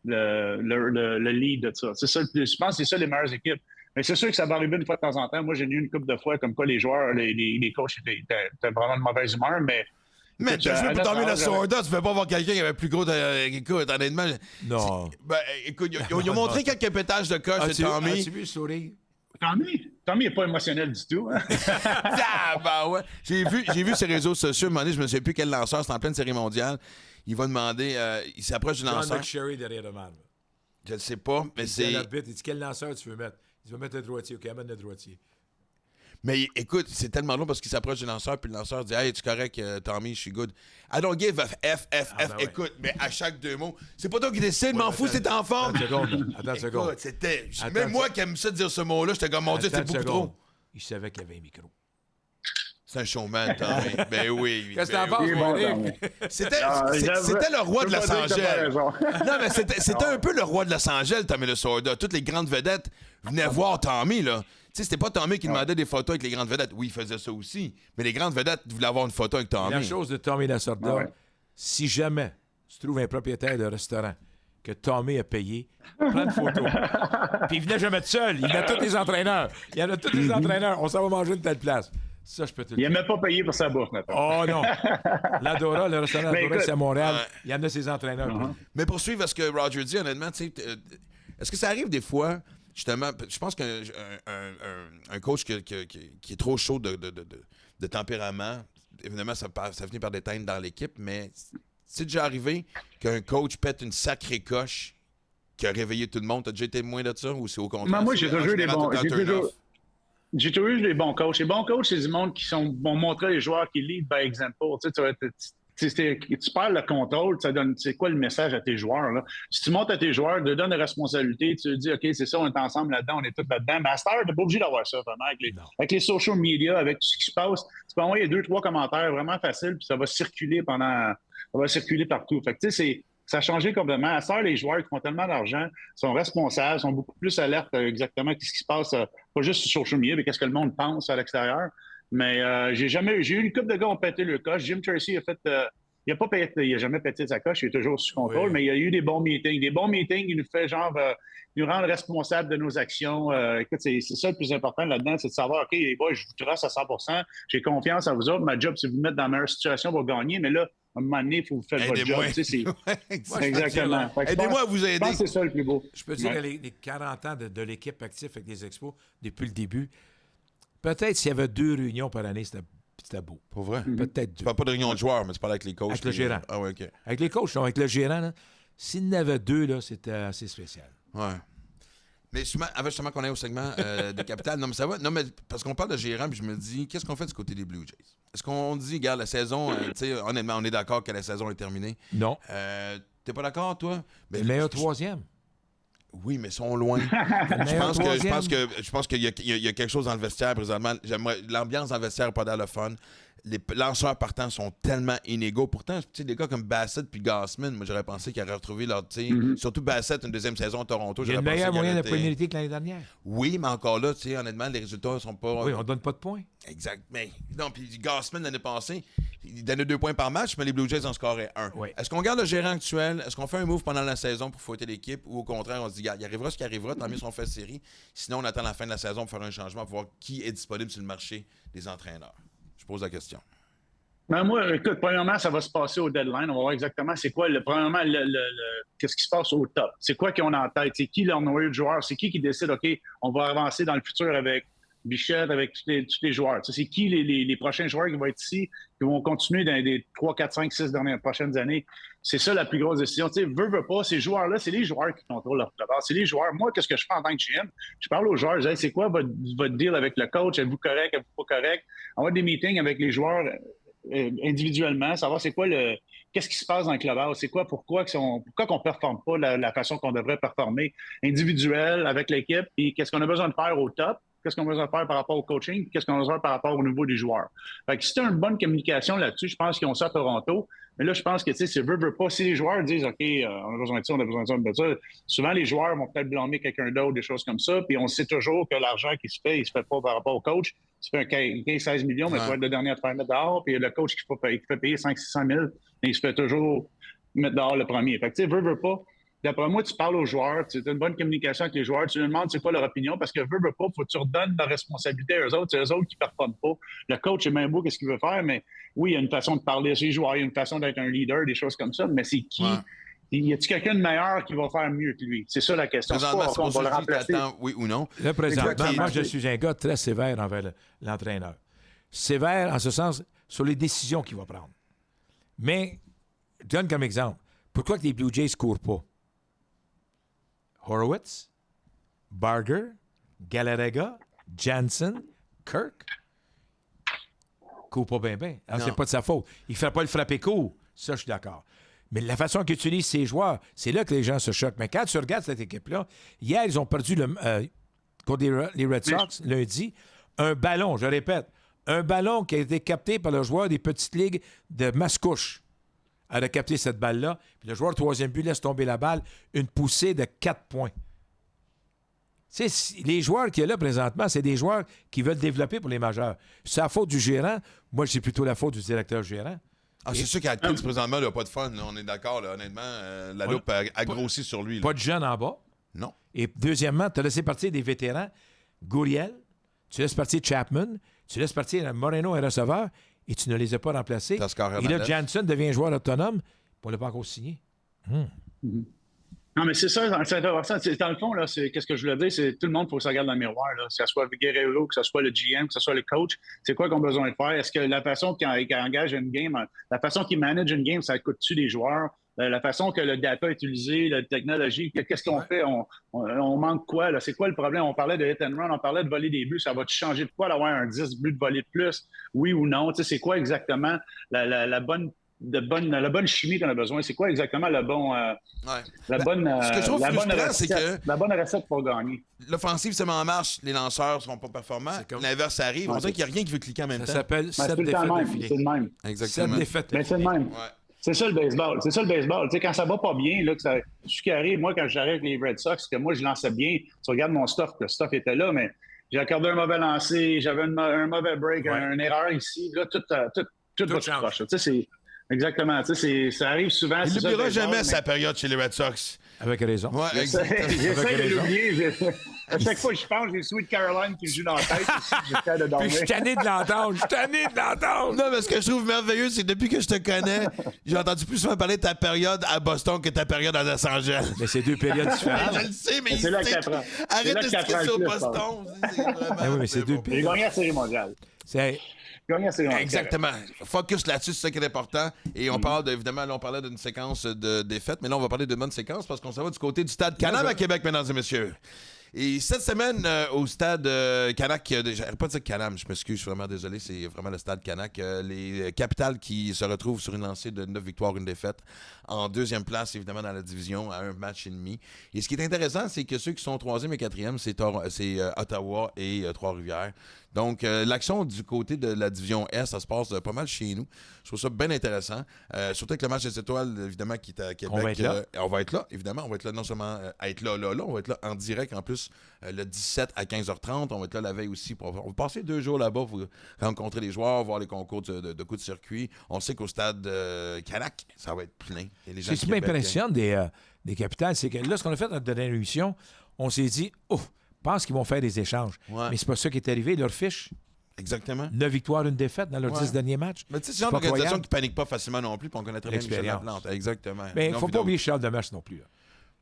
le lead de ça. C'est ça. Je pense que c'est ça les meilleures équipes. Mais c'est sûr que ça va arriver une fois de temps en temps. Moi, j'ai eu une couple de fois comme quoi les joueurs, les coachs étaient vraiment de mauvaise humeur, mais. Mais tu as joué pour dormir la Sorda, tu ne peux pas avoir quelqu'un qui avait plus gros. Écoute, honnêtement. Non. Ben, écoute, ils ont montré quelques pétages de coche de Tommy. As-tu vu le sourire? Tommy n'est pas émotionnel du tout. Hein? Ah, ben ouais. J'ai vu ses réseaux sociaux. À un moment donné, je ne me souviens plus quel lanceur, c'est en pleine série mondiale. Il va demander. Il s'approche du John lanceur. McSherry derrière le man. Je ne sais pas, mais c'est. Il dit quel lanceur tu veux mettre? Il va mettre le droitier. OK, amène le droitier. Mais écoute, c'est tellement long parce qu'il s'approche du lanceur, puis le lanceur dit Hey, tu es correct, Tommy, je suis good. I don't give a F. Ben ouais. Écoute, mais à chaque 2 mots, c'est pas toi qui décide, m'en fous, c'est en forme. Attends une seconde. Écoute, c'était. Attends Même une moi seconde. qui aime ça dire ce mot-là, j'étais comme mon Dieu, c'est Attends une beaucoup seconde. trop. Il savait qu'il y avait un micro. C'est un showman, Tommy. Ben oui. Qu'est-ce que t'en ben penses, oui. Il est mon bon, Nick? Tommy. C'était j'avoue, c'était le roi de je Los peux pas dire que t'as pas Angeles. raison. Non, mais c'était un peu le roi de Los Angeles, Tommy Lasorda. Toutes les grandes vedettes venaient voir Tommy, là. Tu sais, c'était pas Tommy qui demandait des photos avec les grandes vedettes. Oui, il faisait ça aussi. Mais les grandes vedettes voulaient avoir une photo avec Tommy. La chose de Tommy Lasorda, Ouais. si jamais tu trouves un propriétaire de restaurant que Tommy a payé, prends une photo. Puis il venait jamais tout seul. Il venait tous les entraîneurs. Il y en a tous les entraîneurs. On s'en va manger une telle place. Ça, je peux te le Il dire. n'aimait pas payer pour sa bouffe, maintenant. Oh non! L'Adora, le restaurant Mais L'Adora, écoute- c'est à Montréal. Ouais. Il y en a ses entraîneurs. Mais pour suivre ce que Roger dit, honnêtement, tu sais, est-ce que ça arrive des fois, justement, je pense qu'un un coach qui est trop chaud de tempérament, évidemment, ça finit par déteindre dans l'équipe, mais c'est déjà arrivé qu'un coach pète une sacrée coche qui a réveillé tout le monde. T'as déjà été témoin de ça ou c'est au contraire? Moi, C'est j'ai en toujours eu des général bons. tout le temps turn-off? J'ai toujours eu des bons coachs. Les bons coachs, c'est du monde qui vont montrer les joueurs qui lead by example. Tu perds le contrôle, ça donne. C'est quoi le message à tes joueurs? Là? Si tu montes à tes joueurs, te donnes la responsabilité, tu te dis, OK, c'est ça, on est ensemble là-dedans, on est tous là-dedans. Mais à cette heure, tu n'es pas obligé d'avoir ça, vraiment. Avec les social media, avec tout ce qui se passe, tu peux envoyer 2-3 commentaires vraiment faciles, puis ça va circuler partout. Fait que, tu sais, ça a changé complètement. À cette heure, les joueurs qui font tellement d'argent sont responsables, sont beaucoup plus alertes exactement à ce qui se passe, pas juste sur social media, mais qu'est-ce que le monde pense à l'extérieur. Mais j'ai eu une couple de gars qui ont pété le coche. Jim Tracy a fait. Il a jamais pété sa coche, il est toujours sous contrôle, Oui. mais il y a eu des bons meetings. Des bons meetings, il nous fait nous rendre responsables de nos actions. Écoute, c'est ça le plus important là-dedans, c'est de savoir, OK, les boys, je vous trace à 100%, j'ai confiance en vous autres. Ma job, c'est de vous mettre dans la meilleure situation pour gagner, mais là, à un moment donné, il faut que vous fassiez votre job. Aidez-moi. Tu sais, Ouais, exactement. Fait que je Aidez-moi à pense- vous Je aider. pense que c'est ça le plus beau. Je peux dire Ouais. que les 40 ans de l'équipe active avec les expos, depuis le début, peut-être s'il y avait 2 réunions par année, c'était beau. Pour vrai? Peut-être Tu 2. parles pas de réunion de joueurs, mais tu parles avec les coachs. Avec le puis- gérant. Ah ouais, OK. Avec les coachs, non, avec le gérant, là, s'il y en avait 2, là, c'était assez spécial. Ouais. Mais justement qu'on est au segment de Capital, non mais ça va, non mais parce qu'on parle de gérant, puis je me dis, qu'est-ce qu'on fait du côté des Blue Jays? Est-ce qu'on dit, regarde, la saison, tu sais, honnêtement, on est d'accord que la saison est terminée. Non. T'es pas d'accord, toi? Ben, Le meilleur je- troisième. Oui, mais ils sont loin. Le meilleur troisième. Je pense qu'il y a quelque chose dans le vestiaire présentement. L'ambiance dans le vestiaire n'est pas dans le fun. Les lanceurs partants sont tellement inégaux. Pourtant, tu sais, des gars comme Bassett puis Gassman, moi, j'aurais pensé qu'ils auraient retrouvé leur... tu sais, surtout Bassett, une deuxième saison à Toronto. Il y a j'aurais une pensé meilleure qu'il moyenne de aurait points été- mérités que l'année dernière. Oui, mais encore là, tu sais, honnêtement, les résultats sont pas... Oui, on ne donne pas de points. Exact. Mais non, puis Gassman, l'année passée, il donnait 2 points par match, mais les Blue Jays en scoraient 1. Oui. Est-ce qu'on garde le gérant actuel? Est-ce qu'on fait un move pendant la saison pour fouetter l'équipe? Ou au contraire, on se dit, il arrivera ce qui arrivera, tant mieux si on fait série. Sinon, on attend la fin de la saison pour faire un changement, pour voir qui est disponible sur le marché des entraîneurs. Je pose la question. Ben moi, écoute, premièrement, ça va se passer au deadline. On va voir exactement c'est quoi, premièrement, qu'est-ce qui se passe au top. C'est quoi qu'ils ont en tête? C'est qui leur noyau de joueurs? C'est qui décide, OK, on va avancer dans le futur avec Bichette, avec tous les joueurs? Tu sais, c'est qui les prochains joueurs qui vont être ici, qui vont continuer dans les 3, 4, 5, 6 dernières prochaines années? C'est ça la plus grosse décision. Tu sais, veut pas, ces joueurs-là, c'est les joueurs qui contrôlent leur travail. C'est les joueurs. Moi, qu'est-ce que je fais en tant que GM? Je parle aux joueurs, je dis, c'est quoi votre deal avec le coach? Êtes-vous correct? Êtes-vous pas correct? On va des meetings avec les joueurs individuellement, savoir c'est quoi qu'est-ce qui se passe dans le clubhouse, c'est quoi, pourquoi qu'on performe pas la façon qu'on devrait performer individuel avec l'équipe, et qu'est-ce qu'on a besoin de faire au top, qu'est-ce qu'on a besoin de faire par rapport au coaching, qu'est-ce qu'on a besoin de faire par rapport au niveau des joueurs. Fait que si tu as une bonne communication là-dessus, je pense qu'ils ont ça à Toronto. Mais là, je pense que, tu sais, veut pas. Si les joueurs disent, OK, on a besoin de ça, on a besoin de ça, on a besoin de ça, souvent les joueurs vont peut-être blâmer quelqu'un d'autre, des choses comme ça. Puis on sait toujours que l'argent qui se fait, il se fait pas par rapport au coach. Tu fais un 15-16 millions, mais tu vas être le dernier à te faire mettre dehors. Puis le coach qui fait payer 500-600 000, et il se fait toujours mettre dehors le premier. Fait que, tu sais, veut pas. D'après moi, tu parles aux joueurs, tu as une bonne communication avec les joueurs, tu leur demandes c'est quoi leur opinion, parce que veut pas, faut que tu redonnes la responsabilité à eux autres, c'est eux autres qui ne performent pas. Le coach est même beau, qu'est-ce qu'il veut faire, mais oui, il y a une façon de parler à ses joueurs, il y a une façon d'être un leader, des choses comme ça, mais c'est qui? Ouais. Y a-t-il quelqu'un de meilleur qui va faire mieux que lui? C'est ça la question. C'est Présentement, pas c'est pour qu'on va ça le que je dis remplacer. t'attends, oui ou non. Là, présentement, Exact. moi, je suis un gars très sévère envers l'entraîneur. Sévère en ce sens sur les décisions qu'il va prendre. Mais, je donne comme exemple, pourquoi que les Blue Jays ne courent pas? Horowitz, Barger, Galarraga, Jansen, Kirk. Court pas bien. Alors, Non. c'est pas de sa faute. Il ne fait pas le frapper court. Ça, je suis d'accord. Mais la façon qu'ils utilisent ses joueurs, c'est là que les gens se choquent. Mais quand tu regardes cette équipe-là, hier, ils ont perdu contre les Red Sox, lundi, un ballon, je répète, Un ballon qui a été capté par le joueur des petites ligues de Mascouche. Elle a capté cette balle-là. Puis le joueur de troisième but laisse tomber la balle. Une poussée de 4 points. Tu sais, les joueurs qu'il y a là présentement, c'est des joueurs qui veulent développer pour les majeurs. C'est la faute du gérant. Moi, c'est plutôt la faute du directeur gérant. C'est sûr qu'Atkins, présentement, il n'a pas de fun. Là, on est d'accord, là, honnêtement. La loupe a grossi sur lui. Là. Pas de jeunes en bas. Non. Et deuxièmement, tu as laissé partir des vétérans. Gouriel, tu laisses partir Chapman, tu laisses partir Moreno, un receveur, et tu ne les as pas remplacés. Et là, Janssen devient joueur autonome, puis on ne l'a pas encore signé. Non, mais c'est ça, c'est intéressant. Dans le fond, là, qu'est-ce que je voulais dire, c'est tout le monde, il faut que ça regarde dans le miroir. Là. Que ce soit Guerrero, que ce soit le GM, que ce soit le coach, c'est quoi qu'on a besoin de faire? Est-ce que la façon qu'il engage une game, la façon qu'il manage une game, ça coûte-tu des joueurs? La façon que le data est utilisé, la technologie, qu'est-ce qu'on fait? On manque quoi? Là? C'est quoi le problème? On parlait de hit and run, on parlait de voler des buts. Ça va-tu changer de quoi d'avoir un 10 buts de voler de plus? Oui ou non? Tu sais, c'est quoi exactement la bonne chimie qu'on a besoin? C'est quoi exactement le bon... La bonne recette pour gagner. L'offensive se met en marche, les lanceurs ne seront pas performants. L'inverse arrive. On dirait qu'il n'y a rien qui veut cliquer en même temps. Ça s'appelle 7 défaites d'affilée. C'est le même. Exactement. 7 défaites d'affilée. C'est le même. Ouais. C'est ça le baseball. Tu sais, quand ça va pas bien, là, ce qui arrive, moi, quand j'arrive avec les Red Sox, que moi, je lançais bien, tu regardes mon stuff, le stuff était là, mais j'ai accordé un mauvais lancer, j'avais un mauvais break, une erreur ici, là, tout va tout croche. Tu sais, c'est... Exactement. Tu sais, ça arrive souvent. Il n'oubliera jamais sa période chez les Red Sox. Avec raison. Ouais, exactement. J'essaie de l'oublier. À chaque fois que je pense, j'ai Sweet Caroline qui me joue dans la tête. J'essaie de dormir. Puis je suis tanné de l'entendre. Non, mais ce que je trouve merveilleux, c'est que depuis que je te connais, j'ai entendu plus souvent parler de ta période à Boston que ta période à Los Angeles. Mais c'est deux périodes différentes. Je le sais, mais c'est là qu'il apprend. Arrête de se sur Boston. Oui, mais c'est deux J'ai gagné la Série mondiale. Exactement. Focus là-dessus, c'est ça qui est important. Et on parle, évidemment, là, on parlait d'une séquence de défaites, mais là, on va parler de bonne séquence parce qu'on s'en va du côté du stade Canam à Québec, mesdames et messieurs. Et cette semaine, au stade Canac, j'arrive pas de dire Canam, je m'excuse, je suis vraiment désolé, c'est vraiment le stade Canac. Les Capitals qui se retrouvent sur une lancée de 9 victoires, une défaite, en deuxième place, évidemment, dans la division, à un match et demi. Et ce qui est intéressant, c'est que ceux qui sont troisième et quatrième, c'est Ottawa et Trois-Rivières. Donc, l'action du côté de la division Est, ça se passe pas mal chez nous. Je trouve ça bien intéressant. Surtout avec le match des étoiles, évidemment, qui est à Québec. On va être là. On va être là, évidemment. On va être là non seulement être là, on va être là en direct en plus le 17 à 15h30. On va être là la veille aussi. On va passer 2 jours là-bas pour rencontrer les joueurs, voir les concours de coups de circuit. On sait qu'au stade Canac, ça va être plein. Ce qui m'impressionne des Capitals, c'est que là, ce qu'on a fait dans notre dernière émission, on s'est dit, pense qu'ils vont faire des échanges. Ouais. Mais c'est pas ça qui est arrivé. Leur fiche, exactement. 9 victoires, une défaite dans leurs 10 derniers matchs. Mais tu sais, c'est genre d'organisation qui ne panique pas facilement non plus, puis on connaît très bien Michel Laplante. Exactement. Mais il ne faut pas oublier Charles Demers non plus. Là.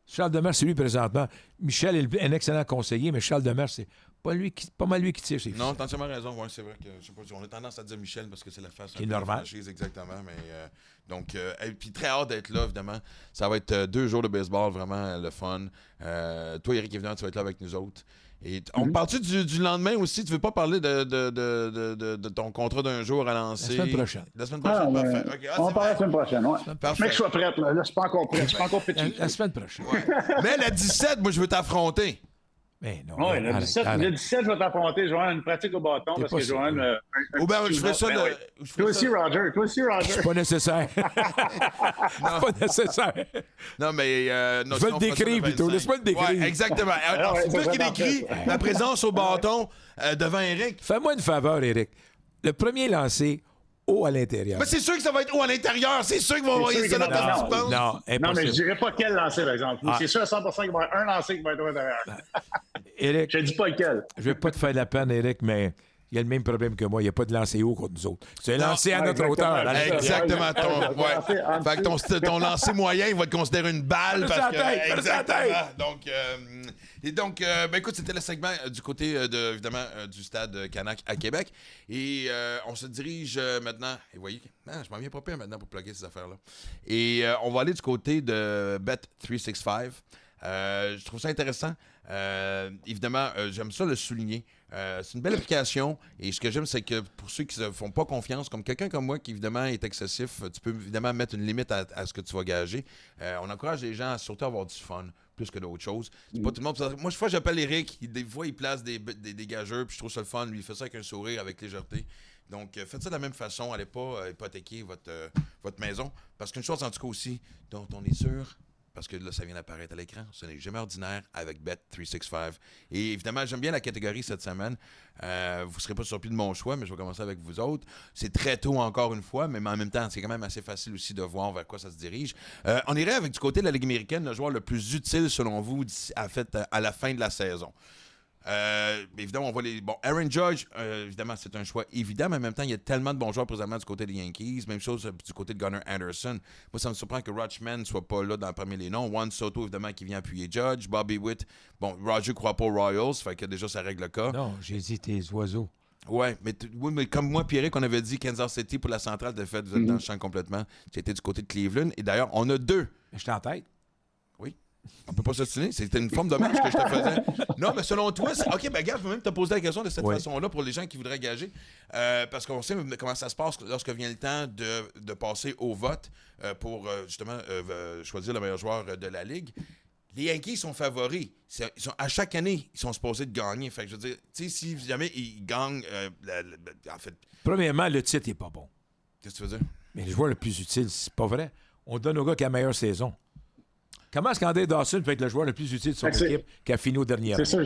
Charles Demers, c'est lui présentement. Michel est un excellent conseiller, mais Charles Demers, c'est pas mal lui qui tire ses fils. Non, t'as entièrement raison. Ouais, c'est vrai que je sais pas, on a tendance à dire Michel parce que c'est la face de la franchise, exactement. Mais donc, et puis très hâte d'être là, évidemment. Ça va être 2 jours de baseball, vraiment le fun. Toi, Eric, évidemment, tu vas être là avec nous autres. Et on parle-tu du lendemain aussi? Tu veux pas parler de ton contrat d'un jour à lancer? La semaine prochaine. La semaine prochaine, parfait. Okay. On parle la semaine prochaine, oui. Parfait. Mais que je sois prête, là. Je suis pas encore prêt. Je suis pas encore petit. La semaine prochaine. Ouais. Mais la 17, moi, je veux t'affronter. Mais non. Oui, le 17, je vais t'affronter. Je vais avoir une pratique au bâton parce que je vais avoir Ou bien, je ferai ça. Toi aussi, Roger. C'est pas nécessaire. C'est pas nécessaire. Non, mais. Je vais le décrire plutôt. Laisse-moi le décrire. Ouais, exactement. Alors, c'est toi qui décris ma présence au bâton devant Eric. Fais-moi une faveur, Eric. Le premier lancé, haut à l'intérieur. Mais c'est sûr que ça va être haut à l'intérieur. C'est sûr qu'ils vont envoyer ça là comme tu penses. Non, impossible. Non, mais je dirais pas quel lancer, par exemple. C'est sûr à 100% qu'il va y avoir un lancer qui va être au intérieur. Eric, je ne dis pas lequel. Je vais pas te faire de la peine, Eric, mais il y a le même problème que moi. Il n'y a pas de lancer haut contre nous autres. C'est lancé à notre hauteur. Exactement. Fait que ton lancer moyen, il va te considérer une balle. Parce que, exactement. Donc, écoute, c'était le segment du côté, évidemment, du stade Canac à Québec. Et on se dirige maintenant. Et vous voyez, je m'en viens pas pire maintenant pour plugger ces affaires-là. Et on va aller du côté de Bet365. Je trouve ça intéressant. Évidemment, j'aime ça le souligner. C'est une belle application et ce que j'aime, c'est que pour ceux qui ne font pas confiance, comme quelqu'un comme moi qui évidemment est excessif, tu peux évidemment mettre une limite à ce que tu vas gager. On encourage les gens à surtout avoir du fun. plus que d'autres choses. C'est pas tout le monde. Moi, chaque fois, j'appelle Eric. Des fois, il place des gageurs, puis je trouve ça le fun. Lui, il fait ça avec un sourire, avec légèreté. Donc, faites ça de la même façon. Allez pas hypothéquer votre maison. Parce qu'une chose, en tout cas aussi, dont on est sûr, parce que là, ça vient d'apparaître à l'écran, ce n'est jamais ordinaire avec Bet365. Et évidemment, j'aime bien la catégorie cette semaine. Vous ne serez pas surpris de mon choix, mais je vais commencer avec vous autres. C'est très tôt encore une fois, mais en même temps, c'est quand même assez facile aussi de voir vers quoi ça se dirige. On irait avec du côté de la Ligue américaine, le joueur le plus utile, selon vous, à la fin de la saison. Évidemment, on voit les. Bon, Aaron Judge, évidemment, c'est un choix évident, mais en même temps, il y a tellement de bons joueurs présentement du côté des Yankees. Même chose du côté de Gunnar Anderson. Moi, ça me surprend que Rutschman ne soit pas là parmi les noms. Juan Soto, évidemment, qui vient appuyer Judge. Bobby Witt. Bon, Roger ne croit pas aux Royals, fait que déjà, ça règle le cas. Non, j'ai dit tes oiseaux. Ouais, mais comme moi, Pierrick, on avait dit Kansas City pour la centrale, de fait, vous êtes dans le champ complètement. J'étais du côté de Cleveland. Et d'ailleurs, on a 2. J'étais en tête. Oui. On peut pas s'ostiner. C'était une forme d'hommage que je te faisais. Non, mais selon toi, OK, ben gars, je peux même te poser la question de cette façon-là pour les gens qui voudraient gager. Parce qu'on sait comment ça se passe lorsque vient le temps de passer au vote pour justement choisir le meilleur joueur de la Ligue. Les Yankees sont favoris. À chaque année, ils sont supposés de gagner. Fait que je veux dire, tu sais, si jamais ils gagnent, en fait. Premièrement, le titre n'est pas bon. Qu'est-ce que tu veux dire? Mais le joueur le plus utile, c'est pas vrai. On donne au gars qui a la meilleure saison. Comment est-ce qu'André Dawson peut être le joueur le plus utile de son équipe qui a fini au dernier rang? C'est ça.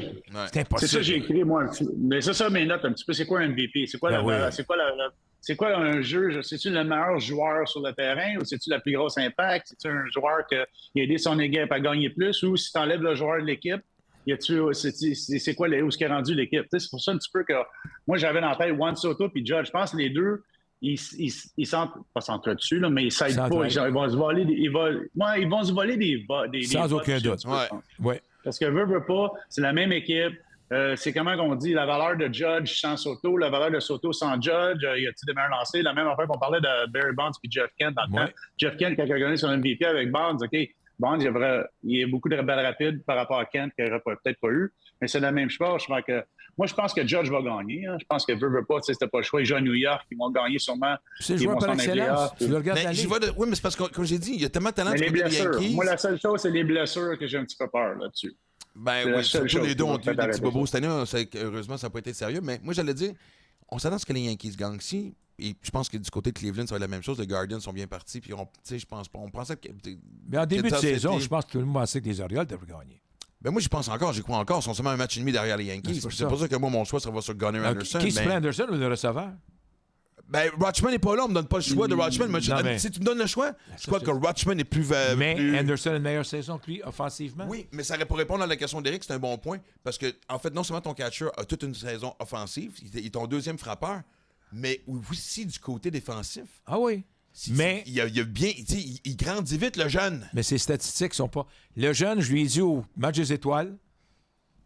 C'est impossible. C'est ça que j'ai écrit, moi. Mais c'est ça mes notes un petit peu. C'est quoi un MVP? C'est quoi, c'est quoi un jeu? C'est-tu le meilleur joueur sur le terrain ou c'est-tu la plus grosse impact? C'est-tu un joueur qui a aidé son équipe à gagner plus ou si tu enlèves le joueur de l'équipe, c'est quoi où est-ce qu'il a rendu l'équipe? C'est pour ça un petit peu que moi, j'avais dans la tête Juan Soto et Judge. Je pense que les deux, ils pas s'entretuent, mais ils s'aident pas. Ils vont se voler ils vont se voler des sans aucun doute. Ouais. Parce que veut pas, c'est la même équipe. C'est comment on dit la valeur de Judge sans Soto, la valeur de Soto sans Judge. Y a-t-il des meilleurs lancés? La même affaire qu'on parlait de Barry Bonds et Jeff Kent dans le temps. Jeff Kent, quand il a gagné son MVP avec Bonds, OK, Bonds, il y a beaucoup de balles rapides par rapport à Kent qu'il n'aurait peut-être pas eu. Mais c'est la même chose. Moi, je pense que Judge va gagner. Je pense que veut pas, c'était pas le choix. Ils jouent à New York, ils vont gagner sûrement. C'est le joueur par excellence. Tu le regardes oui, mais c'est parce que, comme j'ai dit, il y a tellement de talent du côté des Yankees. Moi, la seule chose, c'est les blessures que j'ai un petit peu peur là-dessus. Ben oui, surtout les deux ont eu des petits bobos cette année. Heureusement, ça n'a pas été sérieux. Mais moi, j'allais dire, on s'attend à ce que les Yankees gagnent. Si, et je pense que du côté de Cleveland, ça va être la même chose. Les Guardians sont bien partis. Puis, je pense pas. On pensait que. Mais en début de saison, je pense que tout le monde pensait que les Orioles devraient gagner. Ben moi, j'y pense encore, j'y crois encore. Ils sont seulement un match et demi derrière les Yankees. C'est pour ça que moi, mon choix, ça va sur Gunnar Anderson. Qui se prend Anderson ou le receveur? Ben, Rutschman n'est pas là, on me donne pas le choix de Rutschman. Si tu me donnes le choix, je crois que Rutschman est plus. Mais Anderson a une meilleure saison que lui, offensivement. Oui, mais ça pour répondre à la question d'Éric, c'est un bon point. Parce que, en fait, non seulement ton catcher a toute une saison offensive, il est ton deuxième frappeur, mais aussi du côté défensif. Ah oui. Mais il a bien, il grandit vite, le jeune. Mais ses statistiques sont pas. Le jeune, je lui ai dit au match des étoiles.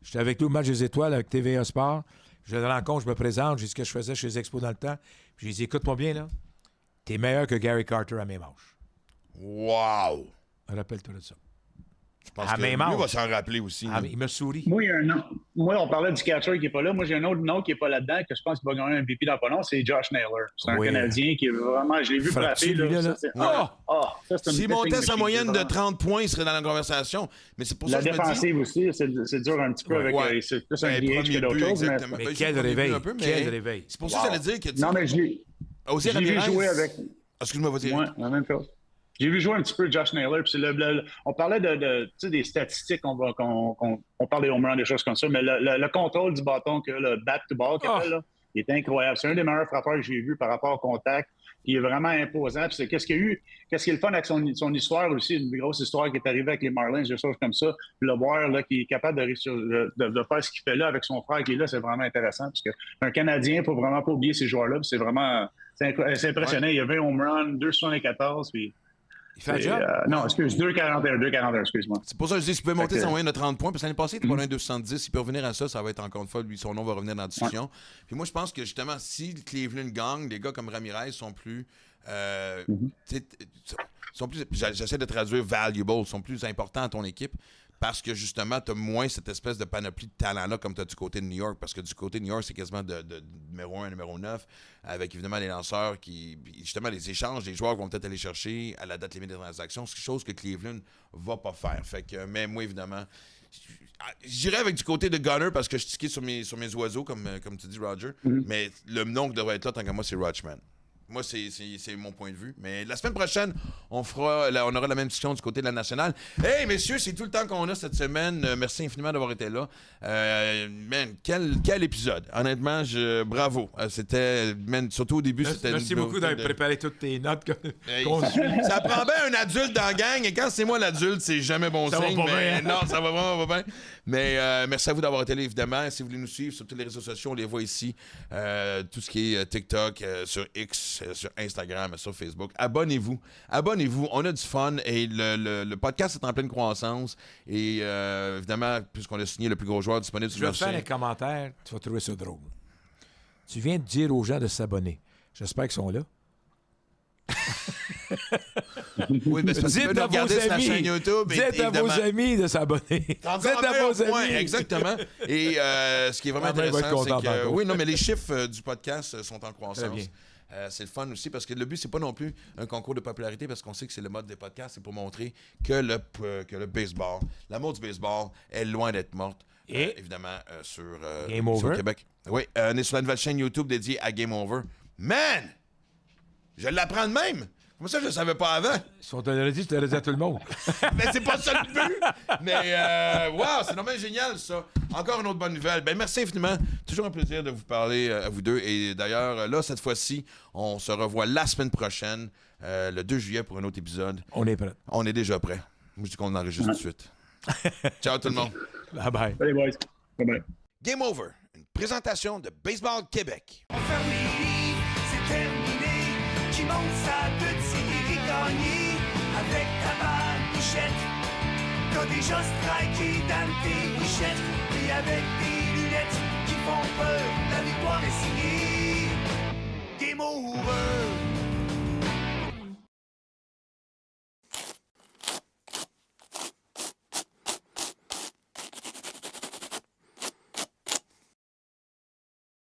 J'étais avec lui au match des étoiles avec TVA Sport. Je le rencontre, je me présente, j'ai dit ce que je faisais chez les Expos dans le temps. Puis je lui ai dit, écoute-moi bien, là. T'es meilleur que Gary Carter à mes manches. Wow! Rappelle-toi de ça. Je pense que lui va s'en rappeler aussi. Il me sourit. Moi, il y a un nom. Moi, on parlait du catcher qui n'est pas là. Moi, j'ai un autre nom qui n'est pas là-dedans, que je pense qu'il va gagner un MVP dans pas long, c'est Josh Naylor. C'est un Canadien qui est vraiment. Je l'ai vu frapper. S'il montait sa moyenne de 30 points, il serait dans la conversation. Mais c'est pour ça que la défensive aussi, c'est dur un petit peu avec. C'est plus un DH que d'autres choses. Mais quel réveil. Quel réveil. C'est pour ça que j'allais dire que. Non, mais je l'ai vu jouer avec. Excuse-moi, vas-y. Ouais, la même chose. J'ai vu jouer un petit peu Josh Naylor. Puis on parlait des statistiques, on parle des home runs, des choses comme ça, mais le contrôle du bâton, le bat-to-ball qu'il fait, là, il est incroyable. C'est un des meilleurs frappeurs que j'ai vu par rapport au contact. Il est vraiment imposant. Puis qu'est-ce qui est le fun avec son histoire aussi, une grosse histoire qui est arrivée avec les Marlins, des choses comme ça. Puis le voir là, qui est capable de faire ce qu'il fait là avec son frère qui est là, c'est vraiment intéressant. Parce qu'un Canadien, il ne faut vraiment pas oublier ces joueurs-là. Puis c'est impressionnant. Il y a 20 home runs, 2,74. Puis il fait un job? Non, excuse, 2,41, excuse-moi. C'est pour ça que je dis qu'il peut monter sa moyenne de 30 points. Parce que l'année passée, il était pas loin de 270. Il peut revenir à ça, ça va être encore une fois, lui, son nom va revenir dans la discussion. Puis moi, je pense que justement, si Cleveland gagne, des gars comme Ramirez sont plus. J'essaie de traduire valuable, sont plus importants à ton équipe. parce que justement, tu as moins cette espèce de panoplie de talent-là comme tu as du côté de New York. Parce que du côté de New York, c'est quasiment de numéro 1 à numéro 9, avec évidemment les lanceurs qui. Justement, les échanges, les joueurs vont peut-être aller chercher à la date limite des transactions. C'est quelque chose que Cleveland va pas faire. Fait que, mais moi, évidemment. J'irais avec du côté de Gunner parce que je tiquais sur mes oiseaux, comme tu dis, Roger. Mais le nom qui devrait être là, tant qu'à moi, c'est Rutschman. Moi, c'est mon point de vue. Mais la semaine prochaine, on aura la même discussion du côté de la nationale. Hey, messieurs, c'est tout le temps qu'on a cette semaine. Merci infiniment d'avoir été là. Man, quel épisode. Honnêtement, bravo. C'était, surtout au début, c'était... Merci beaucoup d'avoir préparé toutes tes notes Hey, qu'on suit. ça prend bien un adulte dans la gang. Et quand c'est moi l'adulte, c'est jamais bon Ça signe. va pas Mais bien. non, ça va vraiment pas bien. Mais merci à vous d'avoir été là, évidemment. Si vous voulez nous suivre sur tous les réseaux sociaux, on les voit ici. Tout ce qui est TikTok, sur X, sur Instagram, sur Facebook. Abonnez-vous. On a du fun et le podcast est en pleine croissance. Et évidemment, puisqu'on a signé le plus gros joueur disponible Je sur le vais te faire marché. un commentaire, tu vas trouver ça drôle. Tu viens de dire aux gens de s'abonner. J'espère qu'ils sont là. Oui, mais c'est parce que tu peux Dites nous à regarder vos sur la amis. chaîne YouTube. Dites à vos évidemment. amis de s'abonner. Dites à vos Ouais, amis. exactement. Et ce qui est vraiment Ah, ben, il va être intéressant, content c'est que... tantôt. Oui, non, mais les chiffres du podcast sont en croissance. Très bien. C'est le fun aussi parce que le but, c'est pas non plus un concours de popularité parce qu'on sait que c'est le mode des podcasts. C'est pour montrer que le baseball, l'amour du baseball est loin d'être morte. Et évidemment, sur Game Over. Québec. Oui, on est sur la nouvelle chaîne YouTube dédiée à Game Over. Man! Je l'apprends de même! Comme ça, je le savais pas avant. Si on te l'aurait dit, je te l'aurais dit à tout le monde. Mais c'est pas ça le but! Mais, wow, c'est vraiment génial, ça. Encore une autre bonne nouvelle. Ben, merci infiniment. Toujours un plaisir de vous parler à vous deux. Et d'ailleurs, là, cette fois-ci, on se revoit la semaine prochaine, le 2 juillet, pour un autre épisode. On est prêts. On est déjà prêt. Moi, je dis qu'on enregistre tout de suite. Ciao, tout le monde. Bye-bye. Salut, boys. Bye-bye. Game Over, une présentation de Baseball Québec. On ferme les livres, c'est terminé. Qui monte sa petite Thierry Gagné avec ta barbichette. T'as déjà striké dans tes bichettes. Et avec tes lunettes qui font peur, la